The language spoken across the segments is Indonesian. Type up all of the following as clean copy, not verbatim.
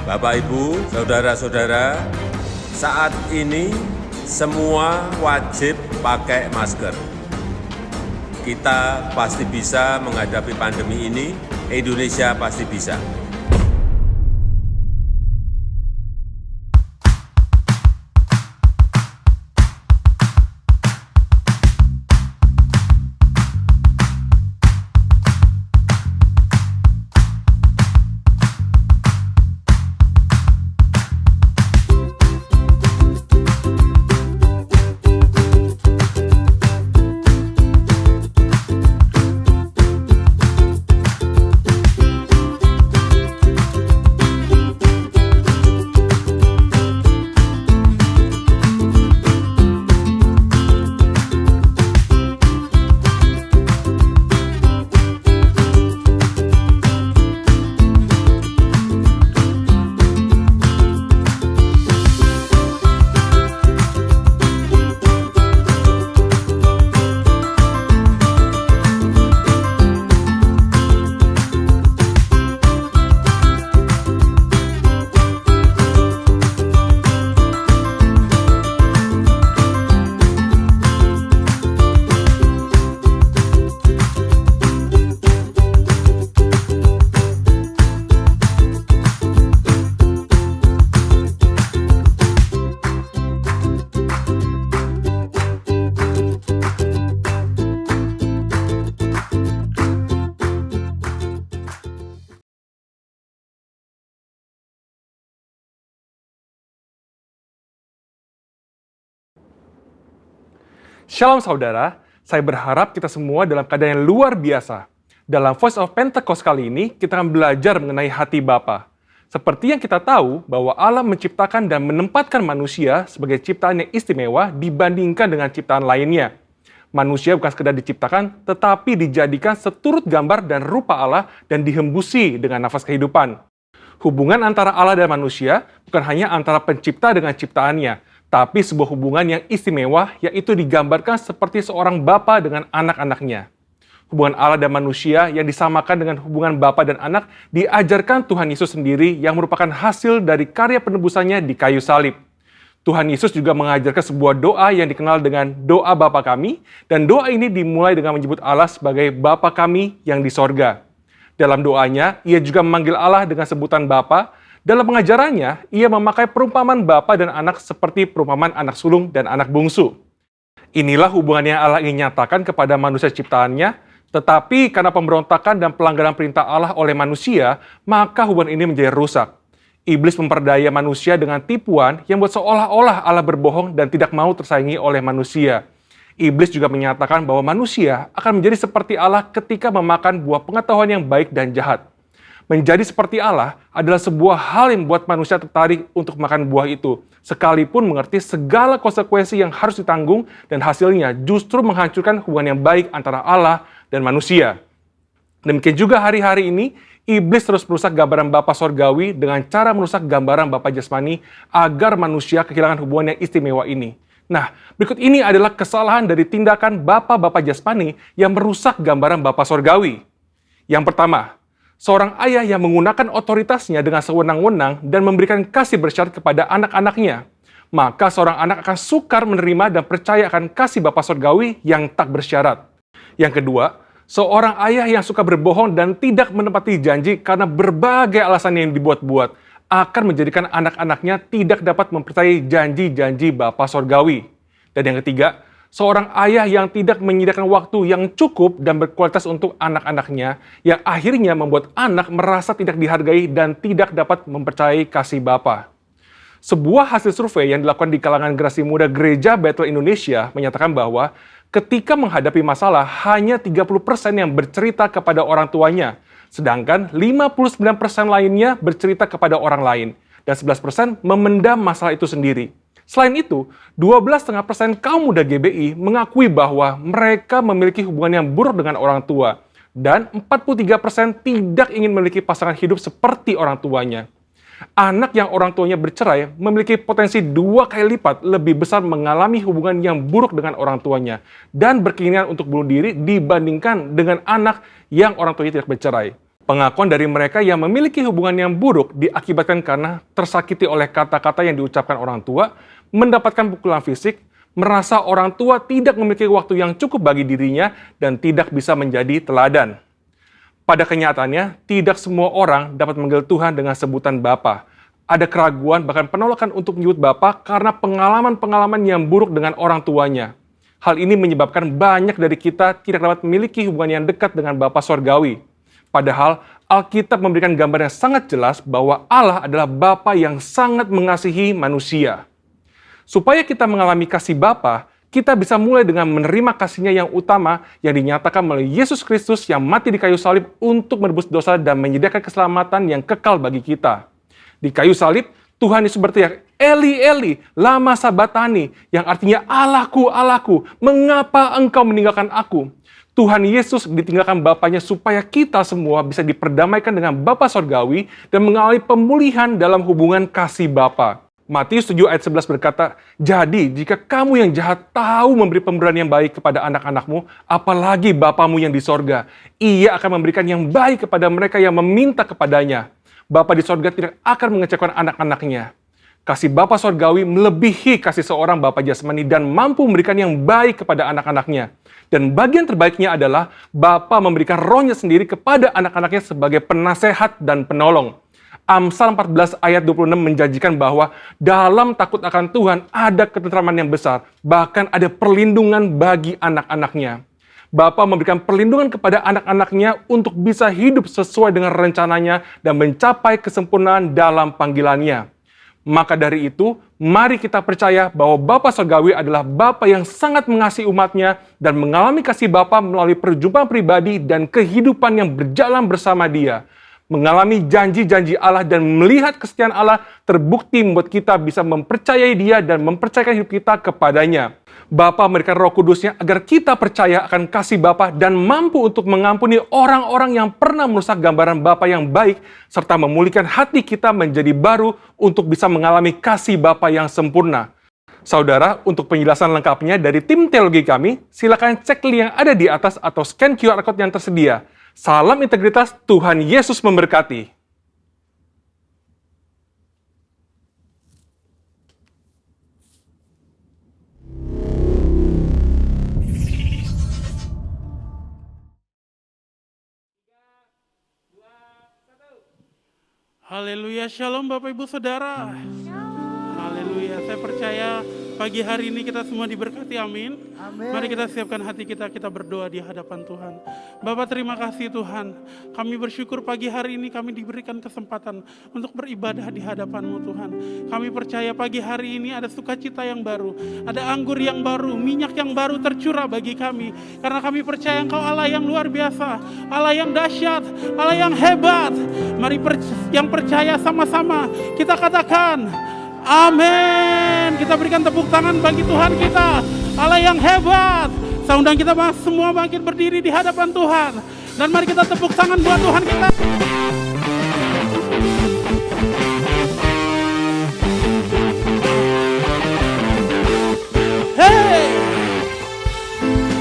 Bapak, Ibu, saudara-saudara, saat ini semua wajib pakai masker. Kita pasti bisa menghadapi pandemi ini, Indonesia pasti bisa. Shalom saudara, saya berharap kita semua dalam keadaan yang luar biasa. Dalam Voice of Pentecost kali ini, kita akan belajar mengenai hati Bapa. Seperti yang kita tahu bahwa Allah menciptakan dan menempatkan manusia sebagai ciptaan yang istimewa dibandingkan dengan ciptaan lainnya. Manusia bukan sekedar diciptakan, tetapi dijadikan seturut gambar dan rupa Allah dan dihembusi dengan nafas kehidupan. Hubungan antara Allah dan manusia bukan hanya antara pencipta dengan ciptaannya, tapi sebuah hubungan yang istimewa, yaitu digambarkan seperti seorang bapa dengan anak-anaknya. Hubungan Allah dan manusia yang disamakan dengan hubungan bapa dan anak diajarkan Tuhan Yesus sendiri yang merupakan hasil dari karya penebusannya di kayu salib. Tuhan Yesus juga mengajarkan sebuah doa yang dikenal dengan doa Bapa kami, dan doa ini dimulai dengan menyebut Allah sebagai Bapa kami yang di sorga. Dalam doanya, ia juga memanggil Allah dengan sebutan Bapa. Dalam pengajarannya, ia memakai perumpamaan bapa dan anak seperti perumpamaan anak sulung dan anak bungsu. Inilah hubungan yang Allah ingin nyatakan kepada manusia ciptaannya, tetapi karena pemberontakan dan pelanggaran perintah Allah oleh manusia, maka hubungan ini menjadi rusak. Iblis memperdaya manusia dengan tipuan yang buat seolah-olah Allah berbohong dan tidak mau tersaingi oleh manusia. Iblis juga menyatakan bahwa manusia akan menjadi seperti Allah ketika memakan buah pengetahuan yang baik dan jahat. Menjadi seperti Allah adalah sebuah hal yang membuat manusia tertarik untuk makan buah itu, sekalipun mengerti segala konsekuensi yang harus ditanggung dan hasilnya justru menghancurkan hubungan yang baik antara Allah dan manusia. Demikian juga hari-hari ini, iblis terus merusak gambaran Bapa Sorgawi dengan cara merusak gambaran Bapa Jasmani agar manusia kehilangan hubungan yang istimewa ini. Nah, berikut ini adalah kesalahan dari tindakan Bapa Jasmani yang merusak gambaran Bapa Sorgawi. Yang pertama, seorang ayah yang menggunakan otoritasnya dengan sewenang-wenang dan memberikan kasih bersyarat kepada anak-anaknya. Maka seorang anak akan sukar menerima dan percaya akan kasih Bapa Sorgawi yang tak bersyarat. Yang kedua, seorang ayah yang suka berbohong dan tidak menepati janji karena berbagai alasan yang dibuat-buat akan menjadikan anak-anaknya tidak dapat mempercayai janji-janji Bapa Sorgawi. Dan yang ketiga, seorang ayah yang tidak menyediakan waktu yang cukup dan berkualitas untuk anak-anaknya, yang akhirnya membuat anak merasa tidak dihargai dan tidak dapat mempercayai kasih Bapa. Sebuah hasil survei yang dilakukan di kalangan generasi muda Gereja Bethel Indonesia menyatakan bahwa ketika menghadapi masalah, hanya 30% yang bercerita kepada orang tuanya, sedangkan 59% lainnya bercerita kepada orang lain, dan 11% memendam masalah itu sendiri. Selain itu, 12,5% kaum muda GBI mengakui bahwa mereka memiliki hubungan yang buruk dengan orang tua, dan 43% tidak ingin memiliki pasangan hidup seperti orang tuanya. Anak yang orang tuanya bercerai memiliki potensi 2 kali lipat lebih besar mengalami hubungan yang buruk dengan orang tuanya dan berkeinginan untuk bunuh diri dibandingkan dengan anak yang orang tuanya tidak bercerai. Pengakuan dari mereka yang memiliki hubungan yang buruk diakibatkan karena tersakiti oleh kata-kata yang diucapkan orang tua, mendapatkan pukulan fisik, merasa orang tua tidak memiliki waktu yang cukup bagi dirinya, dan tidak bisa menjadi teladan. Pada kenyataannya, tidak semua orang dapat memanggil Tuhan dengan sebutan Bapa. Ada keraguan bahkan penolakan untuk menyebut Bapa karena pengalaman-pengalaman yang buruk dengan orang tuanya. Hal ini menyebabkan banyak dari kita tidak dapat memiliki hubungan yang dekat dengan Bapa Sorgawi. Padahal Alkitab memberikan gambar yang sangat jelas bahwa Allah adalah Bapa yang sangat mengasihi manusia. Supaya kita mengalami kasih Bapa, kita bisa mulai dengan menerima kasih-Nya yang utama yang dinyatakan melalui Yesus Kristus yang mati di kayu salib untuk menebus dosa dan menyediakan keselamatan yang kekal bagi kita. Di kayu salib, Tuhan Yesus berteriak, Eli, Eli, lama sabatani, yang artinya Allahku, Allahku, mengapa engkau meninggalkan aku? Tuhan Yesus ditinggalkan Bapanya supaya kita semua bisa diperdamaikan dengan Bapa Sorgawi dan mengalami pemulihan dalam hubungan kasih Bapa. Matius 7 ayat 11 berkata, jadi jika kamu yang jahat tahu memberi pemberian yang baik kepada anak-anakmu, apalagi Bapamu yang di sorga, Ia akan memberikan yang baik kepada mereka yang meminta kepadanya. Bapa di sorga tidak akan mengecewakan anak-anaknya. Kasih Bapa Sorgawi melebihi kasih seorang Bapa jasmani dan mampu memberikan yang baik kepada anak-anaknya. Dan bagian terbaiknya adalah Bapa memberikan Roh-Nya sendiri kepada anak-anaknya sebagai penasehat dan penolong. Amsal 14 ayat 26 menjanjikan bahwa dalam takut akan Tuhan ada ketentraman yang besar, bahkan ada perlindungan bagi anak-anaknya. Bapa memberikan perlindungan kepada anak-anaknya untuk bisa hidup sesuai dengan rencananya dan mencapai kesempurnaan dalam panggilannya. Maka dari itu, mari kita percaya bahwa Bapa Sorgawi adalah Bapa yang sangat mengasihi umatnya dan mengalami kasih Bapa melalui perjumpaan pribadi dan kehidupan yang berjalan bersama Dia. Mengalami janji-janji Allah dan melihat kesetiaan Allah terbukti membuat kita bisa mempercayai Dia dan mempercayakan hidup kita kepadanya. Bapa memberikan Roh Kudus-Nya agar kita percaya akan kasih Bapa dan mampu untuk mengampuni orang-orang yang pernah merusak gambaran Bapa yang baik serta memulihkan hati kita menjadi baru untuk bisa mengalami kasih Bapa yang sempurna. Saudara, untuk penjelasan lengkapnya dari tim teologi kami, silakan cek link yang ada di atas atau scan QR Code yang tersedia. Salam integritas, Tuhan Yesus memberkati. Haleluya, shalom Bapak Ibu Saudara. Haleluya, saya percaya pagi hari ini kita semua diberkati, amin. Mari kita siapkan hati kita berdoa di hadapan Tuhan. Bapak, terima kasih Tuhan. Kami bersyukur pagi hari ini kami diberikan kesempatan untuk beribadah di hadapan-Mu Tuhan. Kami percaya pagi hari ini ada sukacita yang baru, ada anggur yang baru, minyak yang baru tercurah bagi kami. Karena kami percaya Engkau Allah yang luar biasa, Allah yang dahsyat, Allah yang hebat. Mari yang percaya sama-sama kita katakan, amin. Kita berikan tepuk tangan bagi Tuhan kita, Allah yang hebat. Saya undang kita semua bangkit berdiri di hadapan Tuhan. Dan mari kita tepuk tangan buat Tuhan kita. Hey!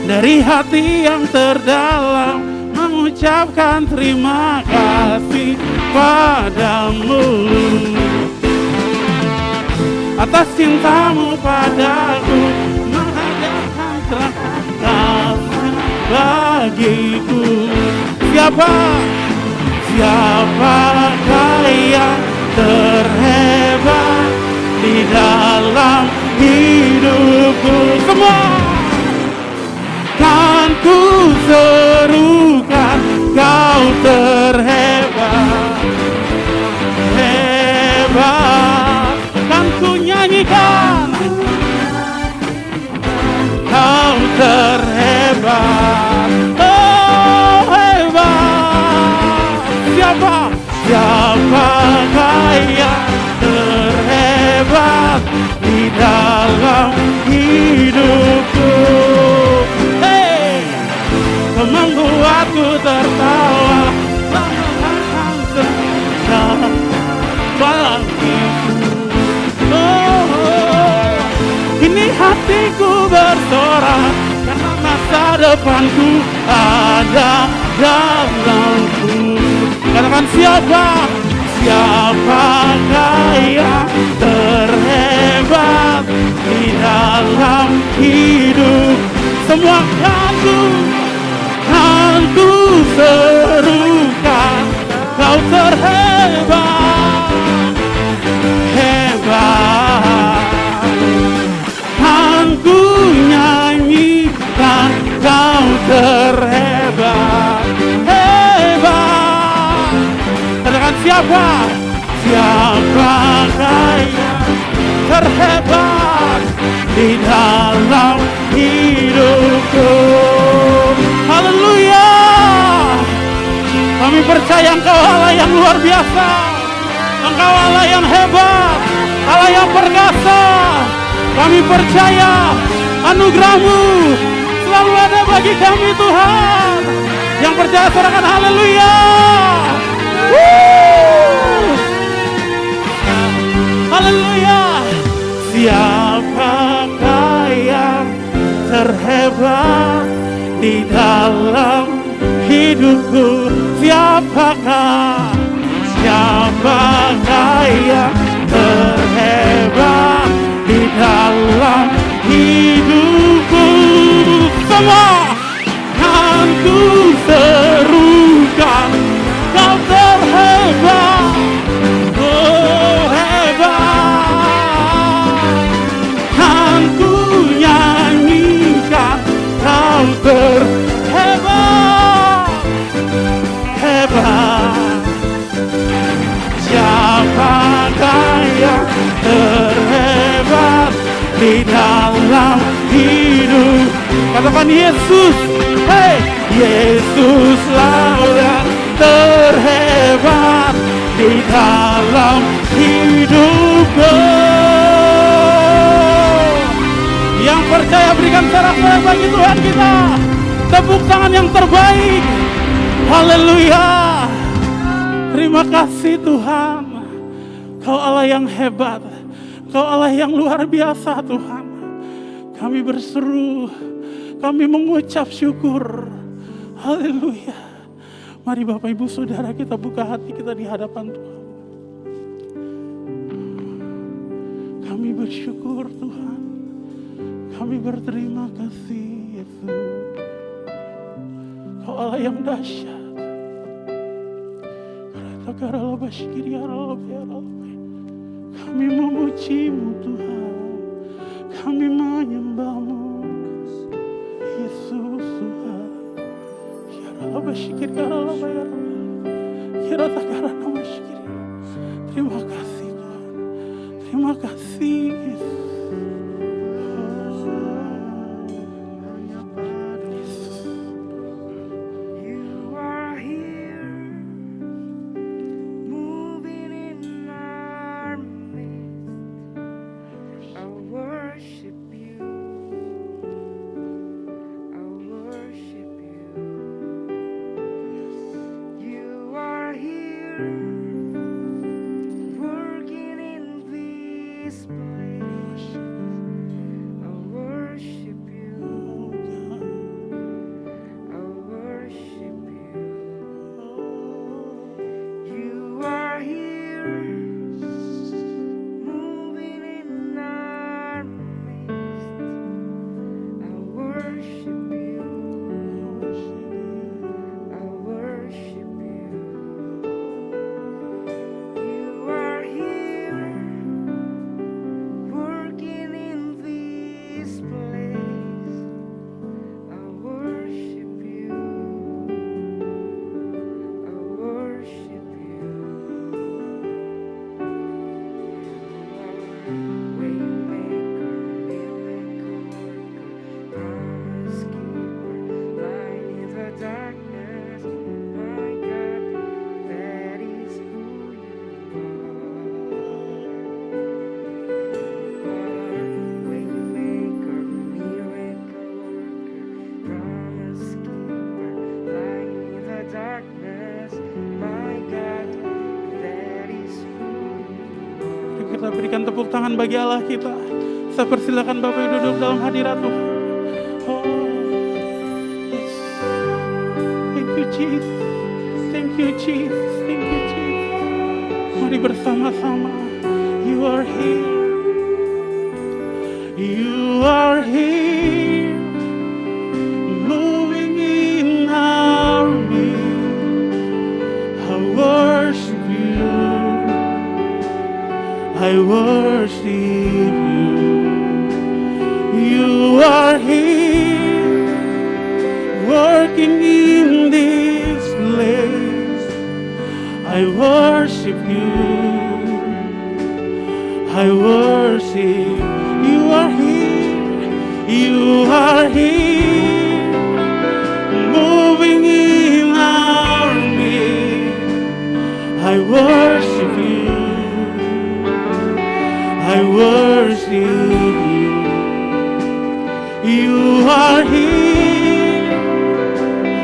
Dari hati yang terdalam mengucapkan terima kasih padamu atas cintamu padaku, menghadirkan kasih bagiku. Siapakah yang terhebat di dalam hidupku? Semua kan ku serukan, kau terhebat, hebat. Kan ku nyanyikan, kau terhebat, oh hebat. Siapakah yang terhebat di dalam hidupku? Hey, membuatku tertawa, mengatakan segala bagiku. Oh, ini hatiku bersorak karena masa depanku ada dalamku. Katakan siapakah yang terhebat di dalam hidup. Semua kan ku serukan, kau terhebat, hebat. Kan ku nyanyikan, kau terhebat, hebat. Katakan siapakah yang terhebat di dalam hidupku. Haleluya. Kami percaya Engkau Allah yang luar biasa, Engkau Allah yang hebat, Allah yang perkasa. Kami percaya anugerah-Mu selalu ada bagi kami Tuhan. Yang percaya sorakan haleluya. Haleluya. Siapakah yang terhebat di dalam hidupku? Siapakah yang terhebat di dalam hidupku? Semua kan ku serukan, kau terhebat, oh hebat. Kan ku nyanyikan, kau terhebat, hebat. Siapakah yang terhebat di dalam hidup? Katakan Yesus, hey, Yesuslah yang terhebat di dalam hidupku. Yang percaya berikan sorak-sorai bagi Tuhan kita. Tepuk tangan yang terbaik. Haleluya. Terima kasih Tuhan. Kau Allah yang hebat, Kau Allah yang luar biasa Tuhan. Kami berseru, kami mengucap syukur. Haleluya. Mari Bapak Ibu Saudara kita buka hati kita di hadapan Tuhan. Kami bersyukur Tuhan. Kami berterima kasih Yesus. Kau Allah yang dahsyat. Kami memuji-Mu Tuhan, kami menyembah-Mu Yesus Tuhan. Terima kasih Tuhan, terima kasih Yesus. Kita berikan tepuk tangan bagi Allah kita. Saya persilakan Bapak Ibu duduk dalam hadirat Tuhan. Oh, yes. Thank you Jesus. Thank you Jesus. bersama-sama. You are here. You are here, moving in our midst. I worship you. I worship you. You are here, working in this place. I worship you. I worship. You are here. You are here, moving in our midst. I worship you. I worship you. You are here,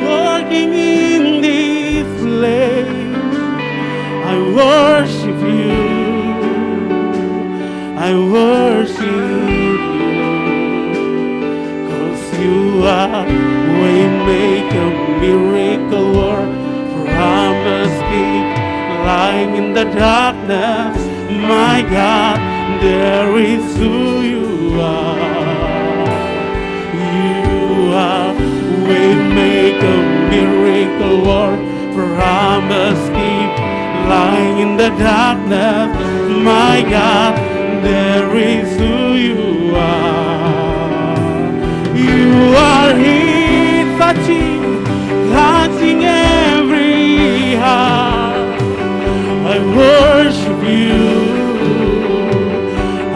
working in this place. I worship you. I worship you. 'Cause you are waymaker, miracle worker, promise keep, light in the darkness. My God, there is who you are. You are waymaker, miracle worker, promise keep, light in the darkness. My God, there is who you are. You are here, touching every heart. I worship you.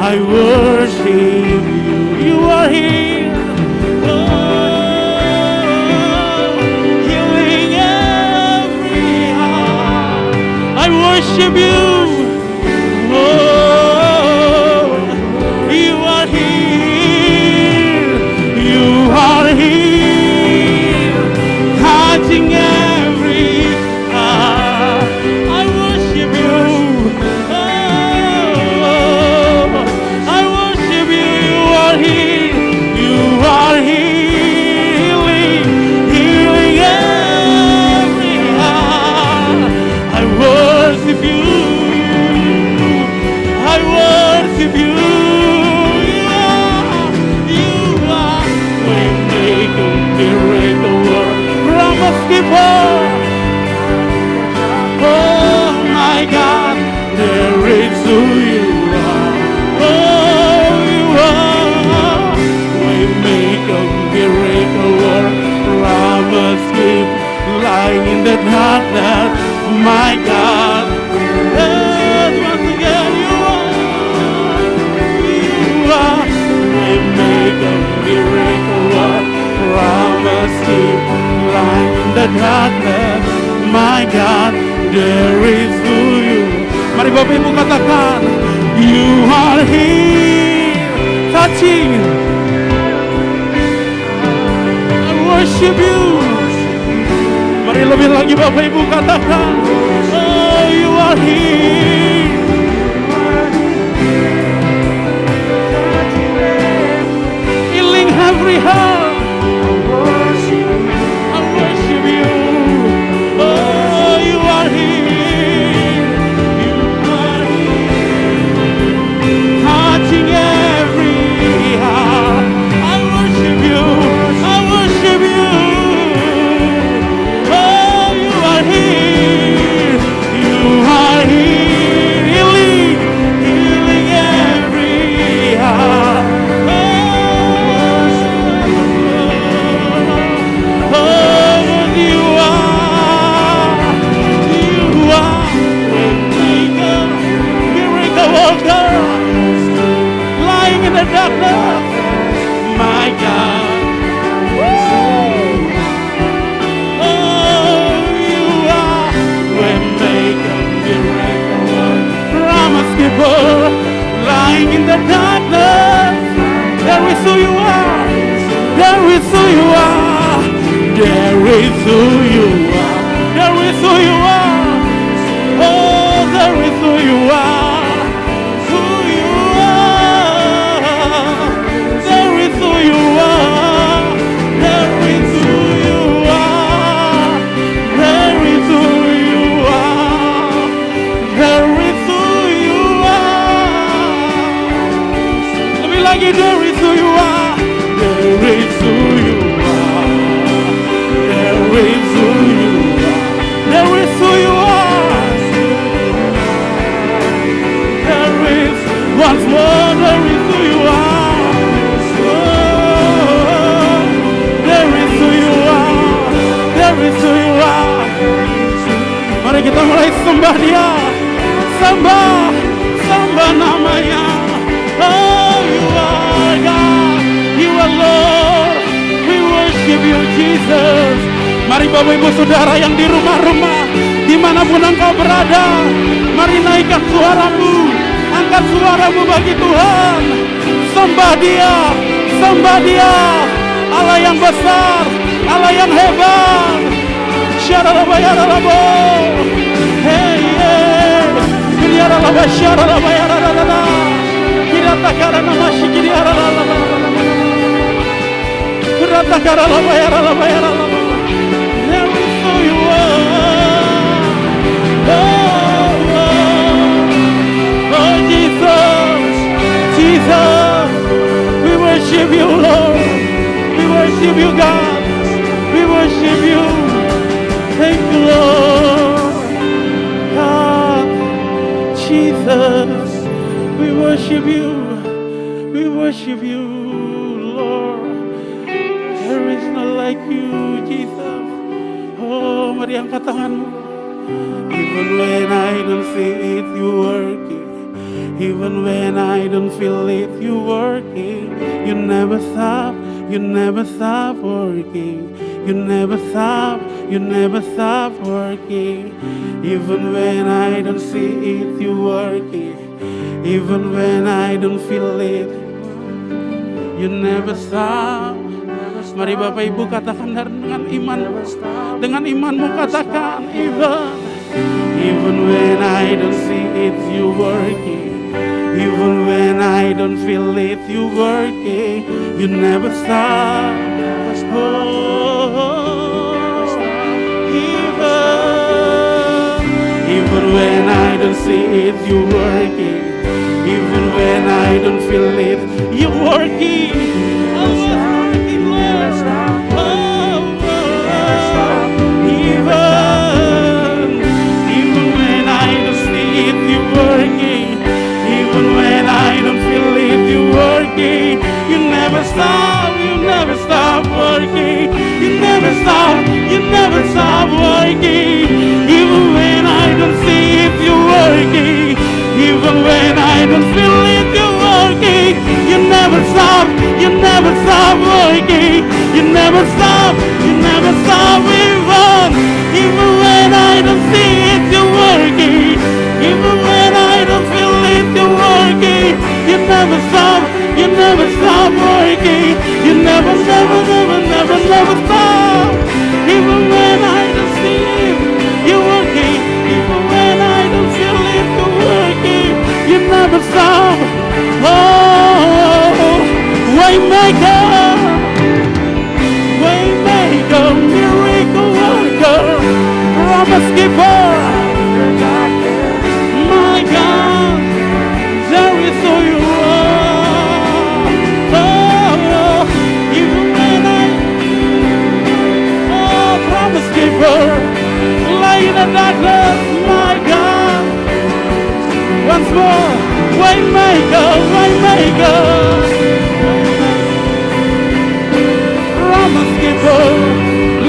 I worship you. You are here. Oh, healing every heart. I worship you. Oh, you are here. You are here, touching every heart. I worship you. Oh, I worship you. You are here. You are healing, healing every heart. I worship you. I worship you. You are waymaker, miracle worker, promise keeper. Oh my God, there is who you are. Oh, you are waymaker, miracle worker, promise keeper, lying in the darkness. My God, yes, once again you are waymaker, miracle worker, promise keeper, lying in the darkness. My God, there is who you. Mari Bapak Ibu katakan, you are here, touching. I worship you. Mari lebih lagi Bapak Ibu katakan, oh you are here. Healing every heart. I worship you. Oh, you are here. You are here, touching every heart. I worship you. I worship you. Oh, you are here. You are here, healing, healing every heart. Darkness, my God. Oh, you are waymaker, miracle worker, promise keeper, lying in the darkness. There is who you are. There is who you are. There is who you are. There is who you are. Oh, there is who you are. There is who lagi, there is who you are. There is who you are. There is who you are. There is who you are. There is, once more, there is who you are. Oh, there is who you are. There is who you are. Mari kita mulai sembah Dia. Sembah namanya. Oh, you are God, you are Lord. We worship you, Jesus. Mari Bapak Ibu Saudara yang di rumah-rumah, dimanapun engkau berada, mari naikkan suaramu, angkat suaramu bagi Tuhan. Sembah Dia, sembah Dia. Allah yang besar, Allah yang hebat. Syaralabayaralabo. Hey, hey. Kiriaralaba, syaralabayaralala. Kiratakarana masyikiriaralala. Kiratakaralabayaralabayaralala. There is who you are. Oh, oh, oh, Jesus, Jesus. We worship you, Lord. We worship you, God. We worship you. Thank you, Lord. God, Jesus, we worship you. We worship you, Lord. There is none like you, Jesus. Oh, mari angkat tanganmu. Even when I don't see it, you working. Even when I don't feel it, you working. You never stop. You never stop working. You never stop, you never stop working. Even when I don't see it, you working. Even when I don't feel it, you never stop. Mari Bapak Ibu katakan dengan iman, dengan imanmu katakan, even when I don't see it, you working. Even when I don't feel it, you working. You never stop. Oh, even when I don't see it, you working. Even when I don't feel it, you working. Even when I don't see it, you working. Even when I don't feel it, you working. You never stop, you never stop working. You never stop, you never stop working. Even when I don't see it, you working. Even when I don't feel it, you working. You never stop, you never stop working. You never stop, you never stop even when I don't see it, you working. Even when I don't feel it, you working. You never stop, you never stop working. You never, never, never, never, never stop. Even when I don't see it, you working. Even when I don't feel it, you working. You never stop. Oh, Waymaker, Waymaker, miracle worker, promise keeper. My God, there is who you are. Oh, even when promise keeper, light in the darkness. My God, once more, Waymaker, Waymaker, promise keeper,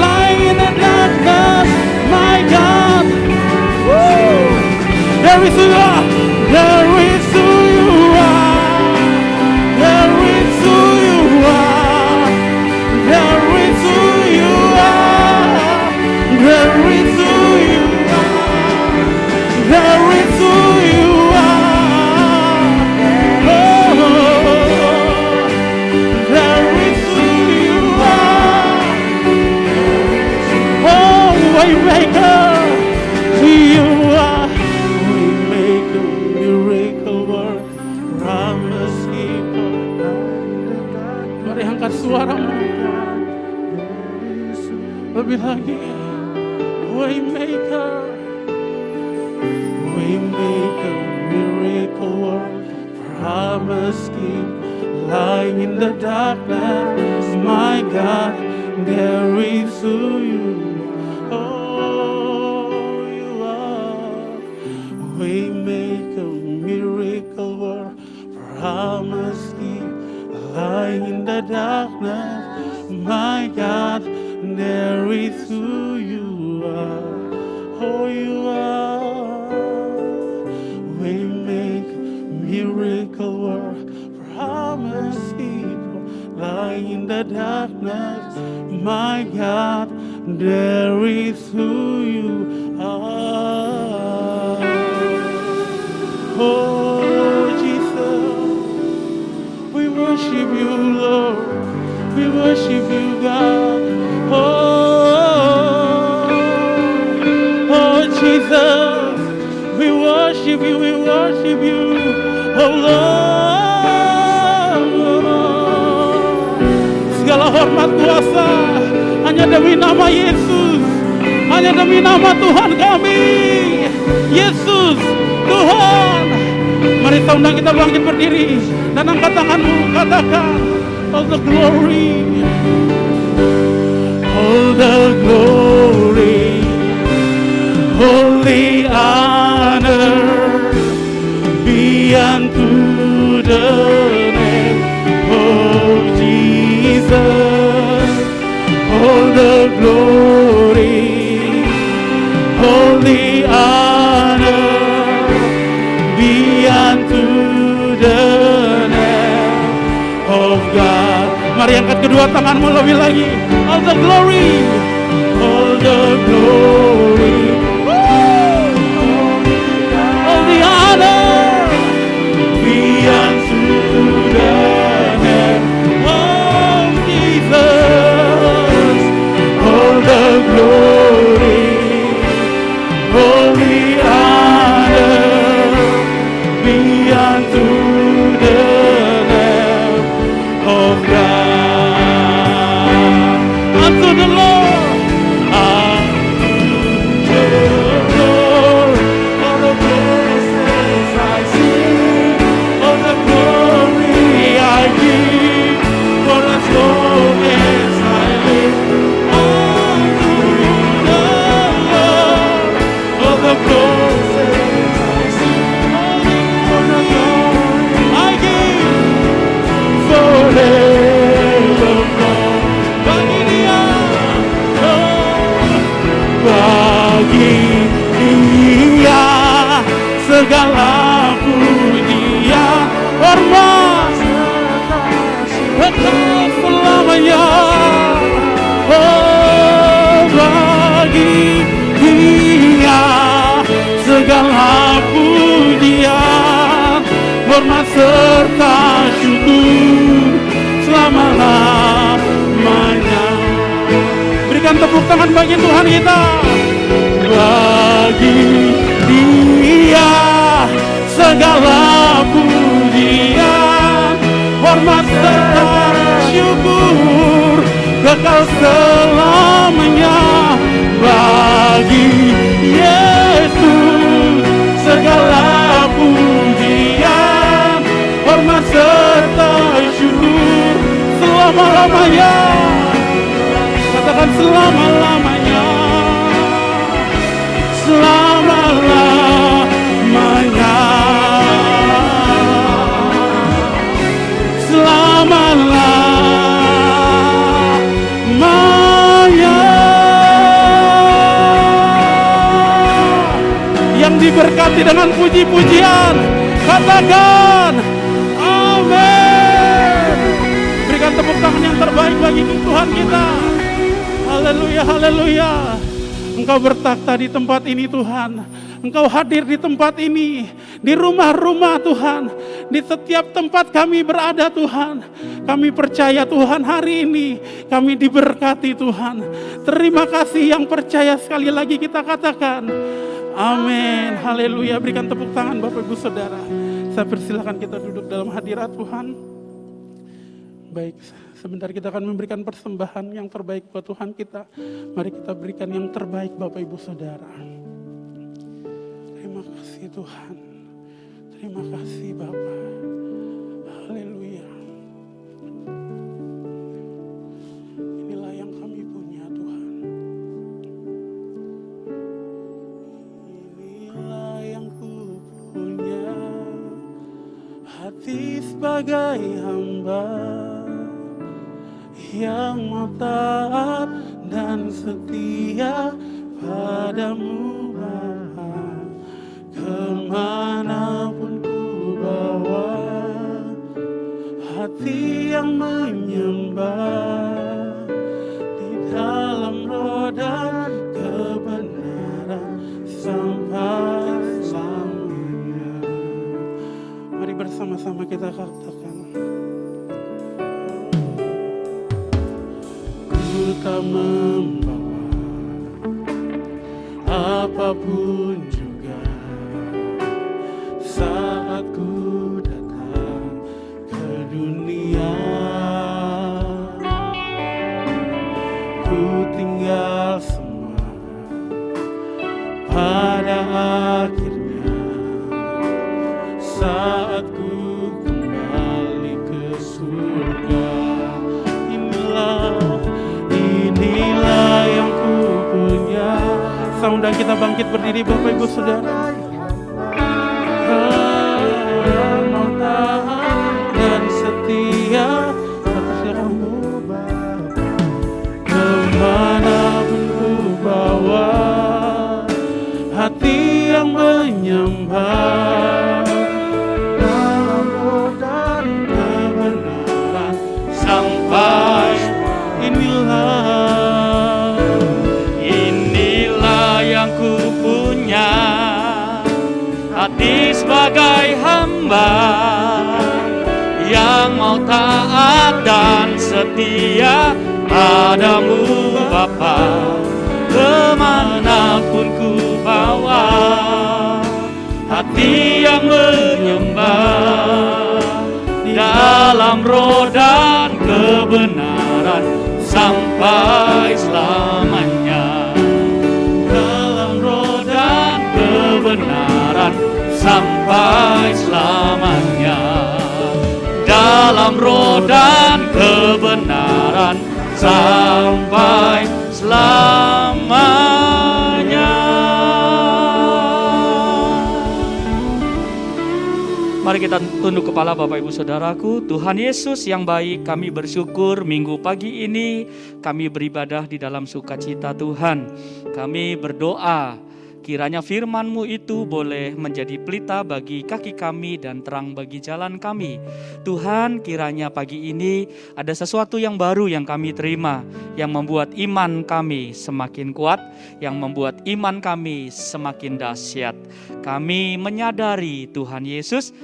light in the darkness. My God, woo. There is who you are. There is who you are. There is who you are. There is who you are. There is who you are. There is who you are. Oh, there is who you are. Oh, Waymaker, you are. Waymaker, miracle worker, promise keeper. Mari angkat suaramu lebih lagi. Waymaker, Waymaker, miracle worker, promise keeper, lying in the darkness. My God, there is who you are. You are Waymaker, miracle worker, promise keep, lying in the darkness. My God, there is who you are. Oh, you are Waymaker, miracle worker, promise keeper, lying in the darkness. My God, there is who you are. Oh, Jesus, we worship you, Lord. We worship you, God. Oh, Jesus, we worship you, we worship you. Oh, Lord. Segala hormat kuasa hanya demi nama Yesus, hanya demi nama Tuhan kami. Yesus, Tuhan. Mari undang kita bangkit berdiri dan angkat tanganmu, katakan all the glory, all the glory, all the honor be unto the name of Jesus. All the glory, all the honor be unto the name of God. Mari angkat kedua tanganmu lebih lagi. All the glory, all the glory, all the honor be unto the name of Jesus. All the glory, all the honor be unto the name of God. Unto the Lord, unto the Lord, all the praises I sing, all the glory I give, for as long as I live. Unto the Lord, all the praises I sing, for the glory I give, forevermore. Bagi Dia, bagi Dia segala pujian, hormat, kekal selamanya. Oh, bagi Dia segala pujian, hormat serta syukur selama-lamanya. Berikan tepuk tangan bagi Tuhan kita. Bagi Dia segala pujian, hormat serta syukur kekal selamanya. Bagi Yesus segala pujian, hormat serta syukur selama-lamanya. Katakan selama-lamanya, selama-lamanya, selama-lamanya. Yang diberkati dengan puji-pujian, katakan amin. Berikan tepuk tangan yang terbaik bagi Tuhan kita. Haleluya, haleluya. Engkau bertakhta di tempat ini Tuhan. Engkau hadir di tempat ini, di rumah-rumah Tuhan, di setiap tempat kami berada Tuhan. Kami percaya Tuhan hari ini kami diberkati Tuhan. Terima kasih yang percaya, sekali lagi kita katakan amin. Haleluya. Berikan tepuk tangan Bapak Ibu Saudara. Saya persilakan kita duduk dalam hadirat Tuhan. Baik, sebentar kita akan memberikan persembahan yang terbaik buat Tuhan kita. Mari kita berikan yang terbaik Bapak Ibu Saudara. Terima kasih Tuhan. Terima kasih Bapak. Haleluya. hati sebagai hamba yang mau taat dan setia padamu Bapa. Kemanapun ku bawa, hati yang menyembah di dalam roh dan kebenaran sampai selamanya. Mari bersama-sama kita katakan, ku tak membawa apapun juga saat ku datang ke dunia. Ku tinggal semua pada akhirnya saat ku kembali ke surga. Inilah yang ku punya. Saya undang kita bangkit berdiri Bapak Ibu Saudara. Mau taat dan setia atas kamu Bapa. Kemanapun ku bawa, hati yang menyembah dalam roh dan kebenaran sampai. Inilah yang ku punya, hati sebagai hamba yang mau taat dan setia padamu Bapa. Kemanapun ku bawa, hati yang menyembah dalam roh dan kebenaran sampai selamanya. Dalam roh dan kebenaran sampai selamanya. Dalam roh dan kebenaran sampai selamanya. Mari kita tunduk kepala Bapak Ibu Saudaraku. Tuhan Yesus yang baik, kami bersyukur minggu pagi ini kami beribadah di dalam sukacita Tuhan. Kami berdoa kiranya firman-Mu itu boleh menjadi pelita bagi kaki kami dan terang bagi jalan kami. Tuhan, kiranya pagi ini ada sesuatu yang baru yang kami terima, yang membuat iman kami semakin kuat, yang membuat iman kami semakin dahsyat. Kami menyadari Tuhan Yesus,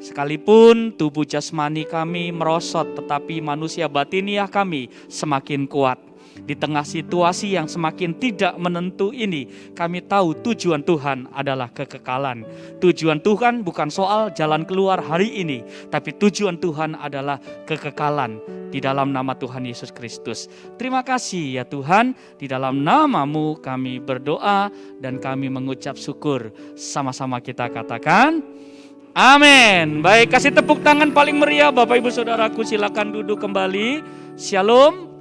sekalipun tubuh jasmani kami merosot, tetapi manusia batiniah kami semakin kuat. Di tengah situasi yang semakin tidak menentu ini, kami tahu tujuan Tuhan adalah kekekalan. Tujuan Tuhan bukan soal jalan keluar hari ini, tapi tujuan Tuhan adalah kekekalan di dalam nama Tuhan Yesus Kristus. Terima kasih ya Tuhan, di dalam nama-Mu kami berdoa dan kami mengucap syukur. Sama-sama kita katakan, amin. Baik, kasih tepuk tangan paling meriah Bapak Ibu Saudaraku, silakan duduk kembali. Shalom.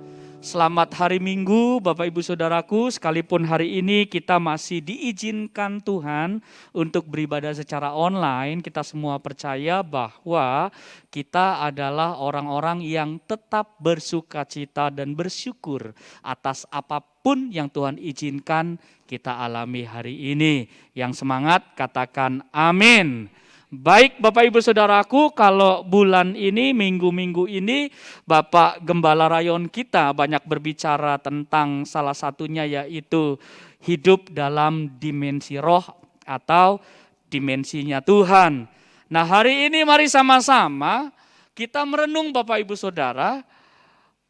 Selamat hari Minggu Bapak Ibu Saudaraku, sekalipun hari ini kita masih diizinkan Tuhan untuk beribadah secara online, kita semua percaya bahwa kita adalah orang-orang yang tetap bersukacita dan bersyukur atas apapun yang Tuhan izinkan kita alami hari ini. Yang semangat katakan amin. Baik Bapak Ibu Saudaraku, kalau bulan ini, minggu-minggu ini Bapak Gembala Rayon kita banyak berbicara tentang salah satunya yaitu hidup dalam dimensi roh atau dimensinya Tuhan. Nah hari ini mari sama-sama kita merenung Bapak Ibu Saudara,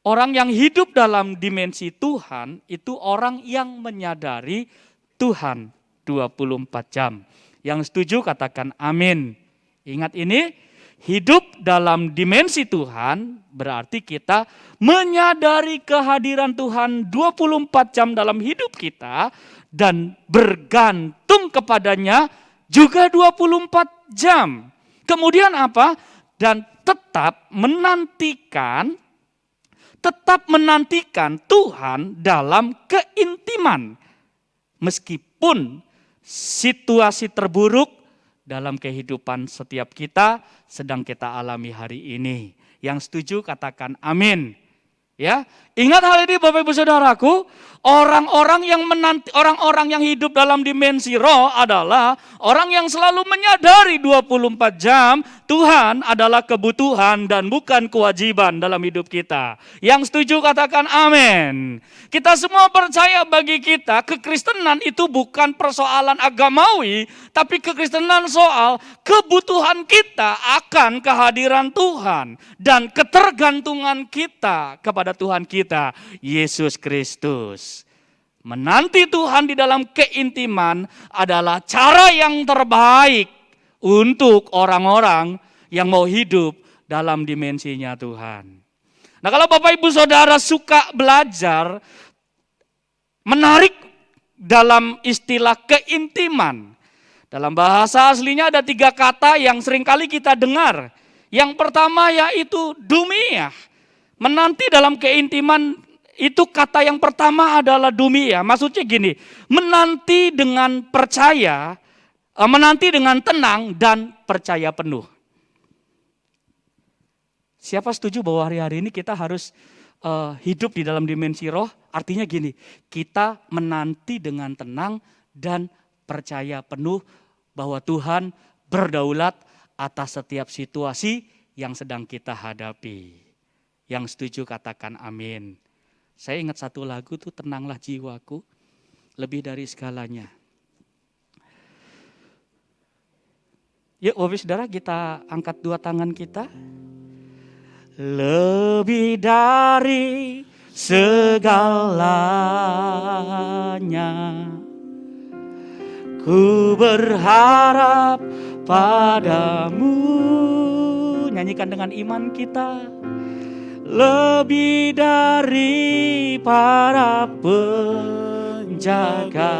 orang yang hidup dalam dimensi Tuhan itu orang yang menyadari Tuhan 24 jam. Yang setuju katakan amin. Ingat ini, hidup dalam dimensi Tuhan berarti kita menyadari kehadiran Tuhan 24 jam dalam hidup kita dan bergantung kepadanya juga 24 jam. Kemudian apa? Dan tetap menantikan Tuhan dalam keintiman. Meskipun situasi terburuk dalam kehidupan setiap kita sedang kita alami hari ini. Yang setuju katakan amin. Ya, ingat hal ini Bapak Ibu Saudaraku, orang-orang yang hidup dalam dimensi roh adalah orang yang selalu menyadari 24 jam Tuhan adalah kebutuhan dan bukan kewajiban dalam hidup kita. Yang setuju katakan amin. Kita semua percaya bagi kita kekristenan itu bukan persoalan agamawi, tapi kekristenan soal kebutuhan kita akan kehadiran Tuhan dan ketergantungan kita kepada Tuhan kita, Yesus Kristus. Menanti Tuhan di dalam keintiman adalah cara yang terbaik untuk orang-orang yang mau hidup dalam dimensinya Tuhan. Nah, kalau Bapak Ibu Saudara suka belajar, menarik dalam istilah keintiman. Dalam bahasa aslinya ada 3 kata yang seringkali kita dengar. Yang pertama yaitu dumia. Menanti dalam keintiman itu kata yang pertama adalah dumia. Maksudnya gini, menanti dengan percaya, menanti dengan tenang dan percaya penuh. Siapa setuju bahwa hari-hari ini kita harus hidup di dalam dimensi roh? Artinya gini, kita menanti dengan tenang dan percaya penuh bahwa Tuhan berdaulat atas setiap situasi yang sedang kita hadapi. Yang setuju katakan amin. Saya ingat satu lagu tuh, tenanglah jiwaku, lebih dari segalanya. Yuk Bapak Saudara, kita angkat 2 tangan kita. Lebih dari segalanya, ku berharap padamu. Nyanyikan dengan iman kita. Lebih dari para penjaga,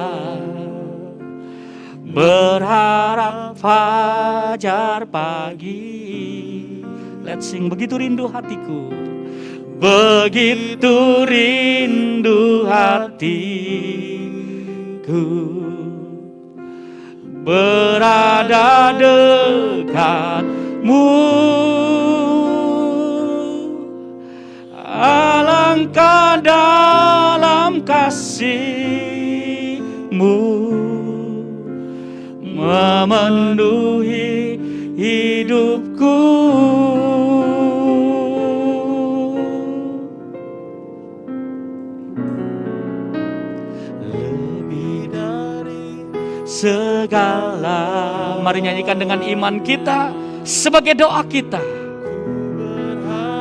berharap fajar pagi. Let's sing, begitu rindu hatiku, begitu rindu hatiku, berada dekatmu. Alangkah dalam kasih-Mu memenuhi hidupku. Lebih dari segala. Mari nyanyikan dengan iman kita sebagai doa kita.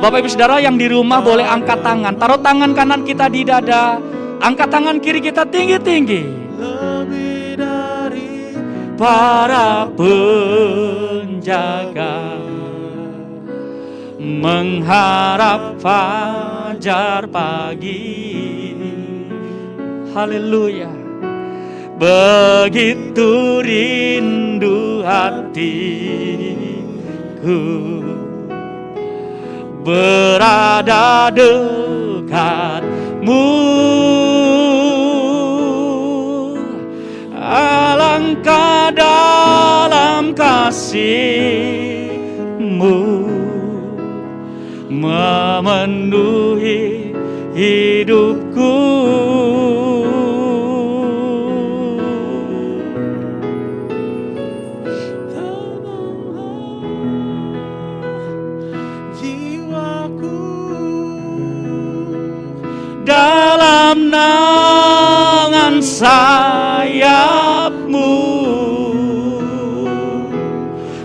Bapak Ibu Saudara yang di rumah boleh angkat tangan. Taruh tangan kanan kita di dada. Angkat tangan kiri kita tinggi-tinggi. Lebih dari para penjaga, mengharap fajar pagi. Haleluya. Begitu rindu hatiku, berada dekatmu. Alangkah dalam kasih-Mu memenuhi hidupku. Dalam naungan sayap-Mu,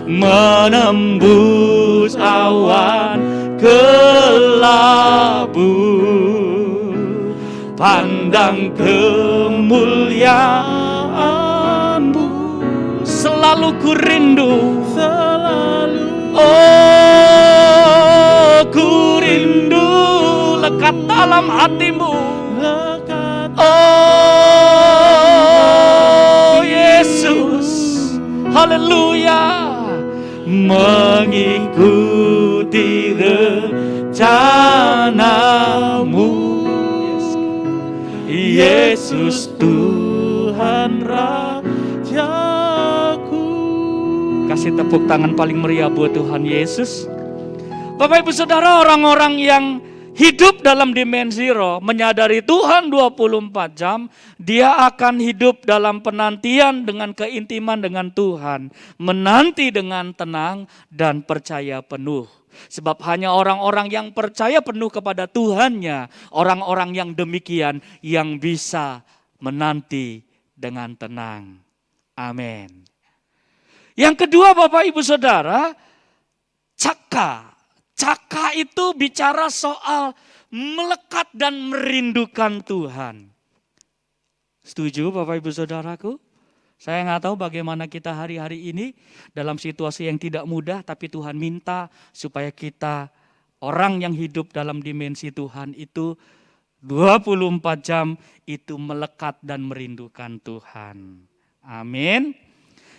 menembus awan kelabu, pandang kemuliaan-Mu. Selalu ku rindu, oh ku rindu lekat dalam hati-Mu. Oh Yesus, haleluya. Mengikuti rencana-Mu, Yesus Tuhan Rajaku. kasih tepuk tangan paling meriah buat Tuhan Yesus. Bapak Ibu Saudara, orang-orang yang hidup dalam dimensi roh, menyadari Tuhan 24 jam, dia akan hidup dalam penantian dengan keintiman dengan Tuhan, menanti dengan tenang dan percaya penuh. Sebab hanya orang-orang yang percaya penuh kepada Tuhannya, orang-orang yang demikian yang bisa menanti dengan tenang. Amin. Yang kedua Bapak Ibu Saudara, caka. Caka itu bicara soal melekat dan merindukan Tuhan. Setuju Bapak Ibu Saudaraku? Saya nggak tahu bagaimana kita hari-hari ini dalam situasi yang tidak mudah, tapi Tuhan minta supaya kita orang yang hidup dalam dimensi Tuhan itu 24 jam itu melekat dan merindukan Tuhan. Amin.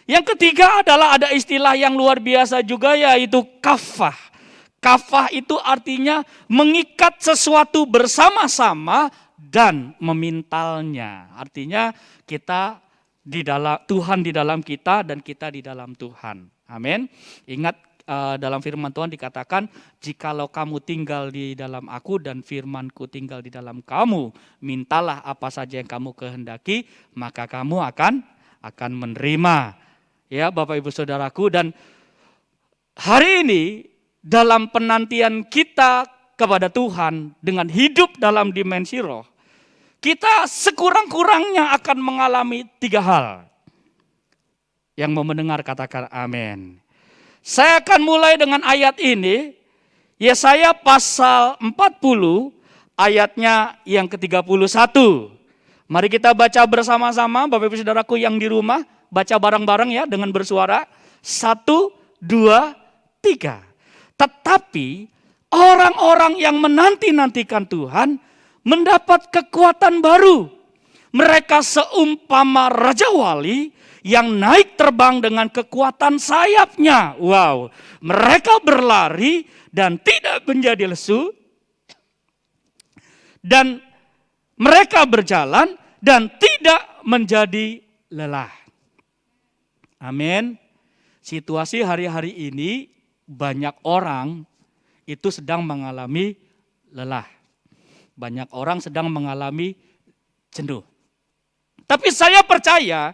Yang ketiga adalah ada istilah yang luar biasa juga, yaitu kafah. Kafah itu artinya mengikat sesuatu bersama-sama dan memintalnya. Artinya kita di dalam Tuhan di dalam kita dan kita di dalam Tuhan. Amin. Ingat dalam firman Tuhan dikatakan, jikalau kamu tinggal di dalam aku dan firmanku tinggal di dalam kamu, mintalah apa saja yang kamu kehendaki, maka kamu akan menerima. Ya Bapak Ibu Saudaraku, dan hari ini dalam penantian kita kepada Tuhan dengan hidup dalam dimensi roh, kita sekurang-kurangnya akan mengalami 3 hal. Yang mau mendengar katakan amin. Saya akan mulai dengan ayat ini, Yesaya pasal 40 ayatnya yang ke-31. Mari kita baca bersama-sama, Bapak Ibu Saudaraku yang di rumah, baca bareng-bareng ya dengan bersuara. 1, 2, 3. Tetapi orang-orang yang menanti-nantikan Tuhan mendapat kekuatan baru. Mereka seumpama Raja Wali yang naik terbang dengan kekuatan sayapnya. Wow, mereka berlari dan tidak menjadi lesu. Dan mereka berjalan dan tidak menjadi lelah. Amin. Situasi hari-hari ini banyak orang itu sedang mengalami lelah. Banyak orang sedang mengalami jenuh. Tapi saya percaya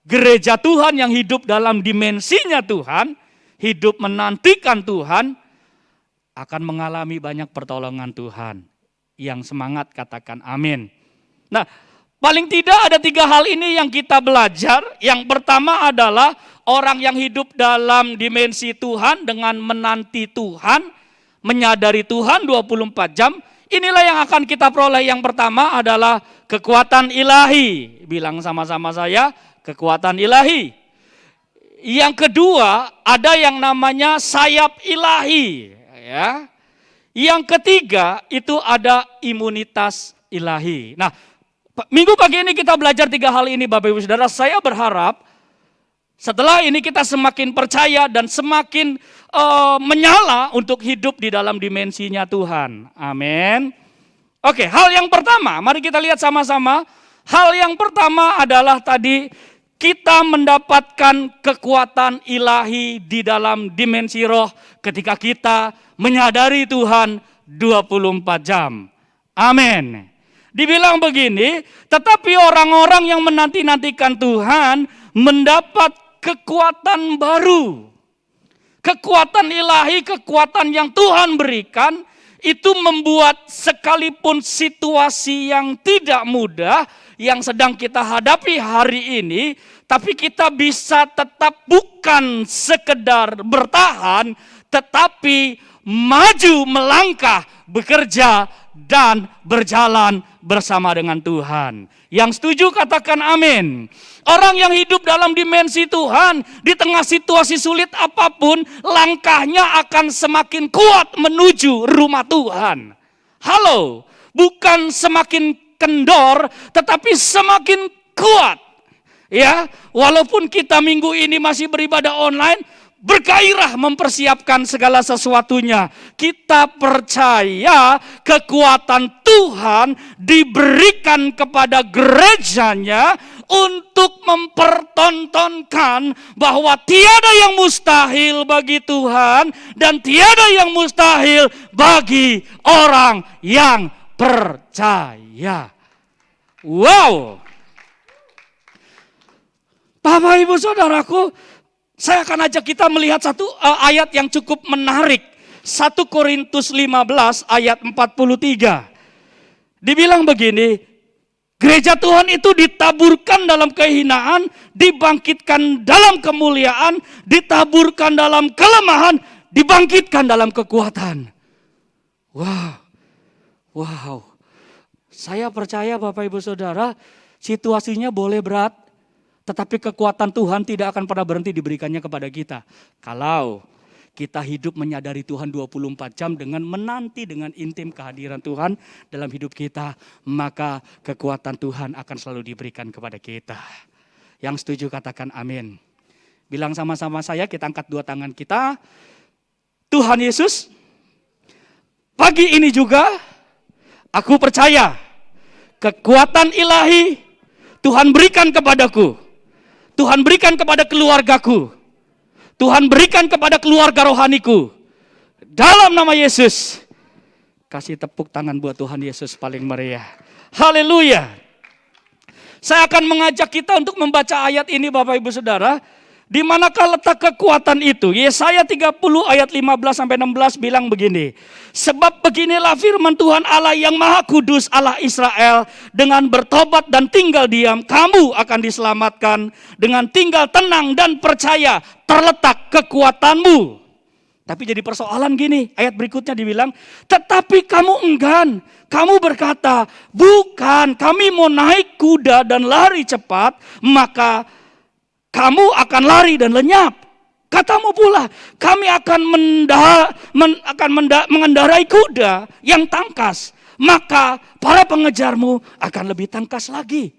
gereja Tuhan yang hidup dalam dimensinya Tuhan, hidup menantikan Tuhan, akan mengalami banyak pertolongan Tuhan. Yang semangat katakan amin. Nah, paling tidak ada 3 hal ini yang kita belajar. Yang pertama adalah orang yang hidup dalam dimensi Tuhan dengan menanti Tuhan, menyadari Tuhan 24 jam. Inilah yang akan kita peroleh. Yang pertama adalah kekuatan ilahi. Bilang sama-sama saya, kekuatan ilahi. Yang kedua, ada yang namanya sayap ilahi. Ya. Yang ketiga, itu ada imunitas ilahi. Nah, minggu pagi ini kita belajar 3 hal ini Bapak Ibu Saudara. Saya berharap setelah ini kita semakin percaya dan semakin menyala untuk hidup di dalam dimensinya Tuhan. Amin. Oke, hal yang pertama, mari kita lihat sama-sama. Hal yang pertama adalah tadi kita mendapatkan kekuatan ilahi di dalam dimensi roh ketika kita menyadari Tuhan 24 jam. Amin. Dibilang begini, tetapi orang-orang yang menanti-nantikan Tuhan mendapat kekuatan baru. Kekuatan ilahi, kekuatan yang Tuhan berikan, itu membuat sekalipun situasi yang tidak mudah, yang sedang kita hadapi hari ini, tapi kita bisa tetap bukan sekedar bertahan, tetapi maju melangkah, bekerja, dan berjalan bersama dengan Tuhan. Yang setuju katakan amin. Orang yang hidup dalam dimensi Tuhan di tengah situasi sulit apapun, langkahnya akan semakin kuat menuju rumah Tuhan. Halo, bukan semakin kendor tetapi semakin kuat. Ya, walaupun kita minggu ini masih beribadah online, bergairah mempersiapkan segala sesuatunya. Kita percaya kekuatan Tuhan diberikan kepada gerejanya untuk mempertontonkan bahwa tiada yang mustahil bagi Tuhan dan tiada yang mustahil bagi orang yang percaya. Wow. Bapak, Ibu, Saudaraku, saya akan ajak kita melihat satu ayat yang cukup menarik. 1 Korintus 15 ayat 43. Dibilang begini, gereja Tuhan itu ditaburkan dalam kehinaan, dibangkitkan dalam kemuliaan, ditaburkan dalam kelemahan, dibangkitkan dalam kekuatan. Wow. Saya percaya Bapak Ibu Saudara, situasinya boleh berat, tetapi kekuatan Tuhan tidak akan pernah berhenti diberikannya kepada kita. Kalau kita hidup menyadari Tuhan 24 jam dengan menanti dengan intim kehadiran Tuhan dalam hidup kita, maka kekuatan Tuhan akan selalu diberikan kepada kita. Yang setuju katakan amin. Bilang sama-sama saya, kita angkat dua tangan kita. Tuhan Yesus, pagi ini juga aku percaya kekuatan ilahi Tuhan berikan kepadaku. Tuhan berikan kepada keluargaku. Tuhan berikan kepada keluarga rohaniku. Dalam nama Yesus. Kasih tepuk tangan buat Tuhan Yesus paling meriah. Haleluya. Saya akan mengajak kita untuk membaca ayat ini Bapak Ibu Saudara. Di manakah letak kekuatan itu? Yesaya 30 ayat 15-16 bilang begini. Sebab beginilah firman Tuhan Allah yang Maha Kudus, Allah Israel. Dengan bertobat dan tinggal diam, kamu akan diselamatkan. Dengan tinggal tenang dan percaya, terletak kekuatanmu. Tapi jadi persoalan gini, ayat berikutnya dibilang, tetapi kamu enggan. Kamu berkata, bukan, kami mau naik kuda dan lari cepat, maka kamu akan lari dan lenyap. Katamu pula, kami akan mengendarai kuda yang tangkas. Maka para pengejarmu akan lebih tangkas lagi.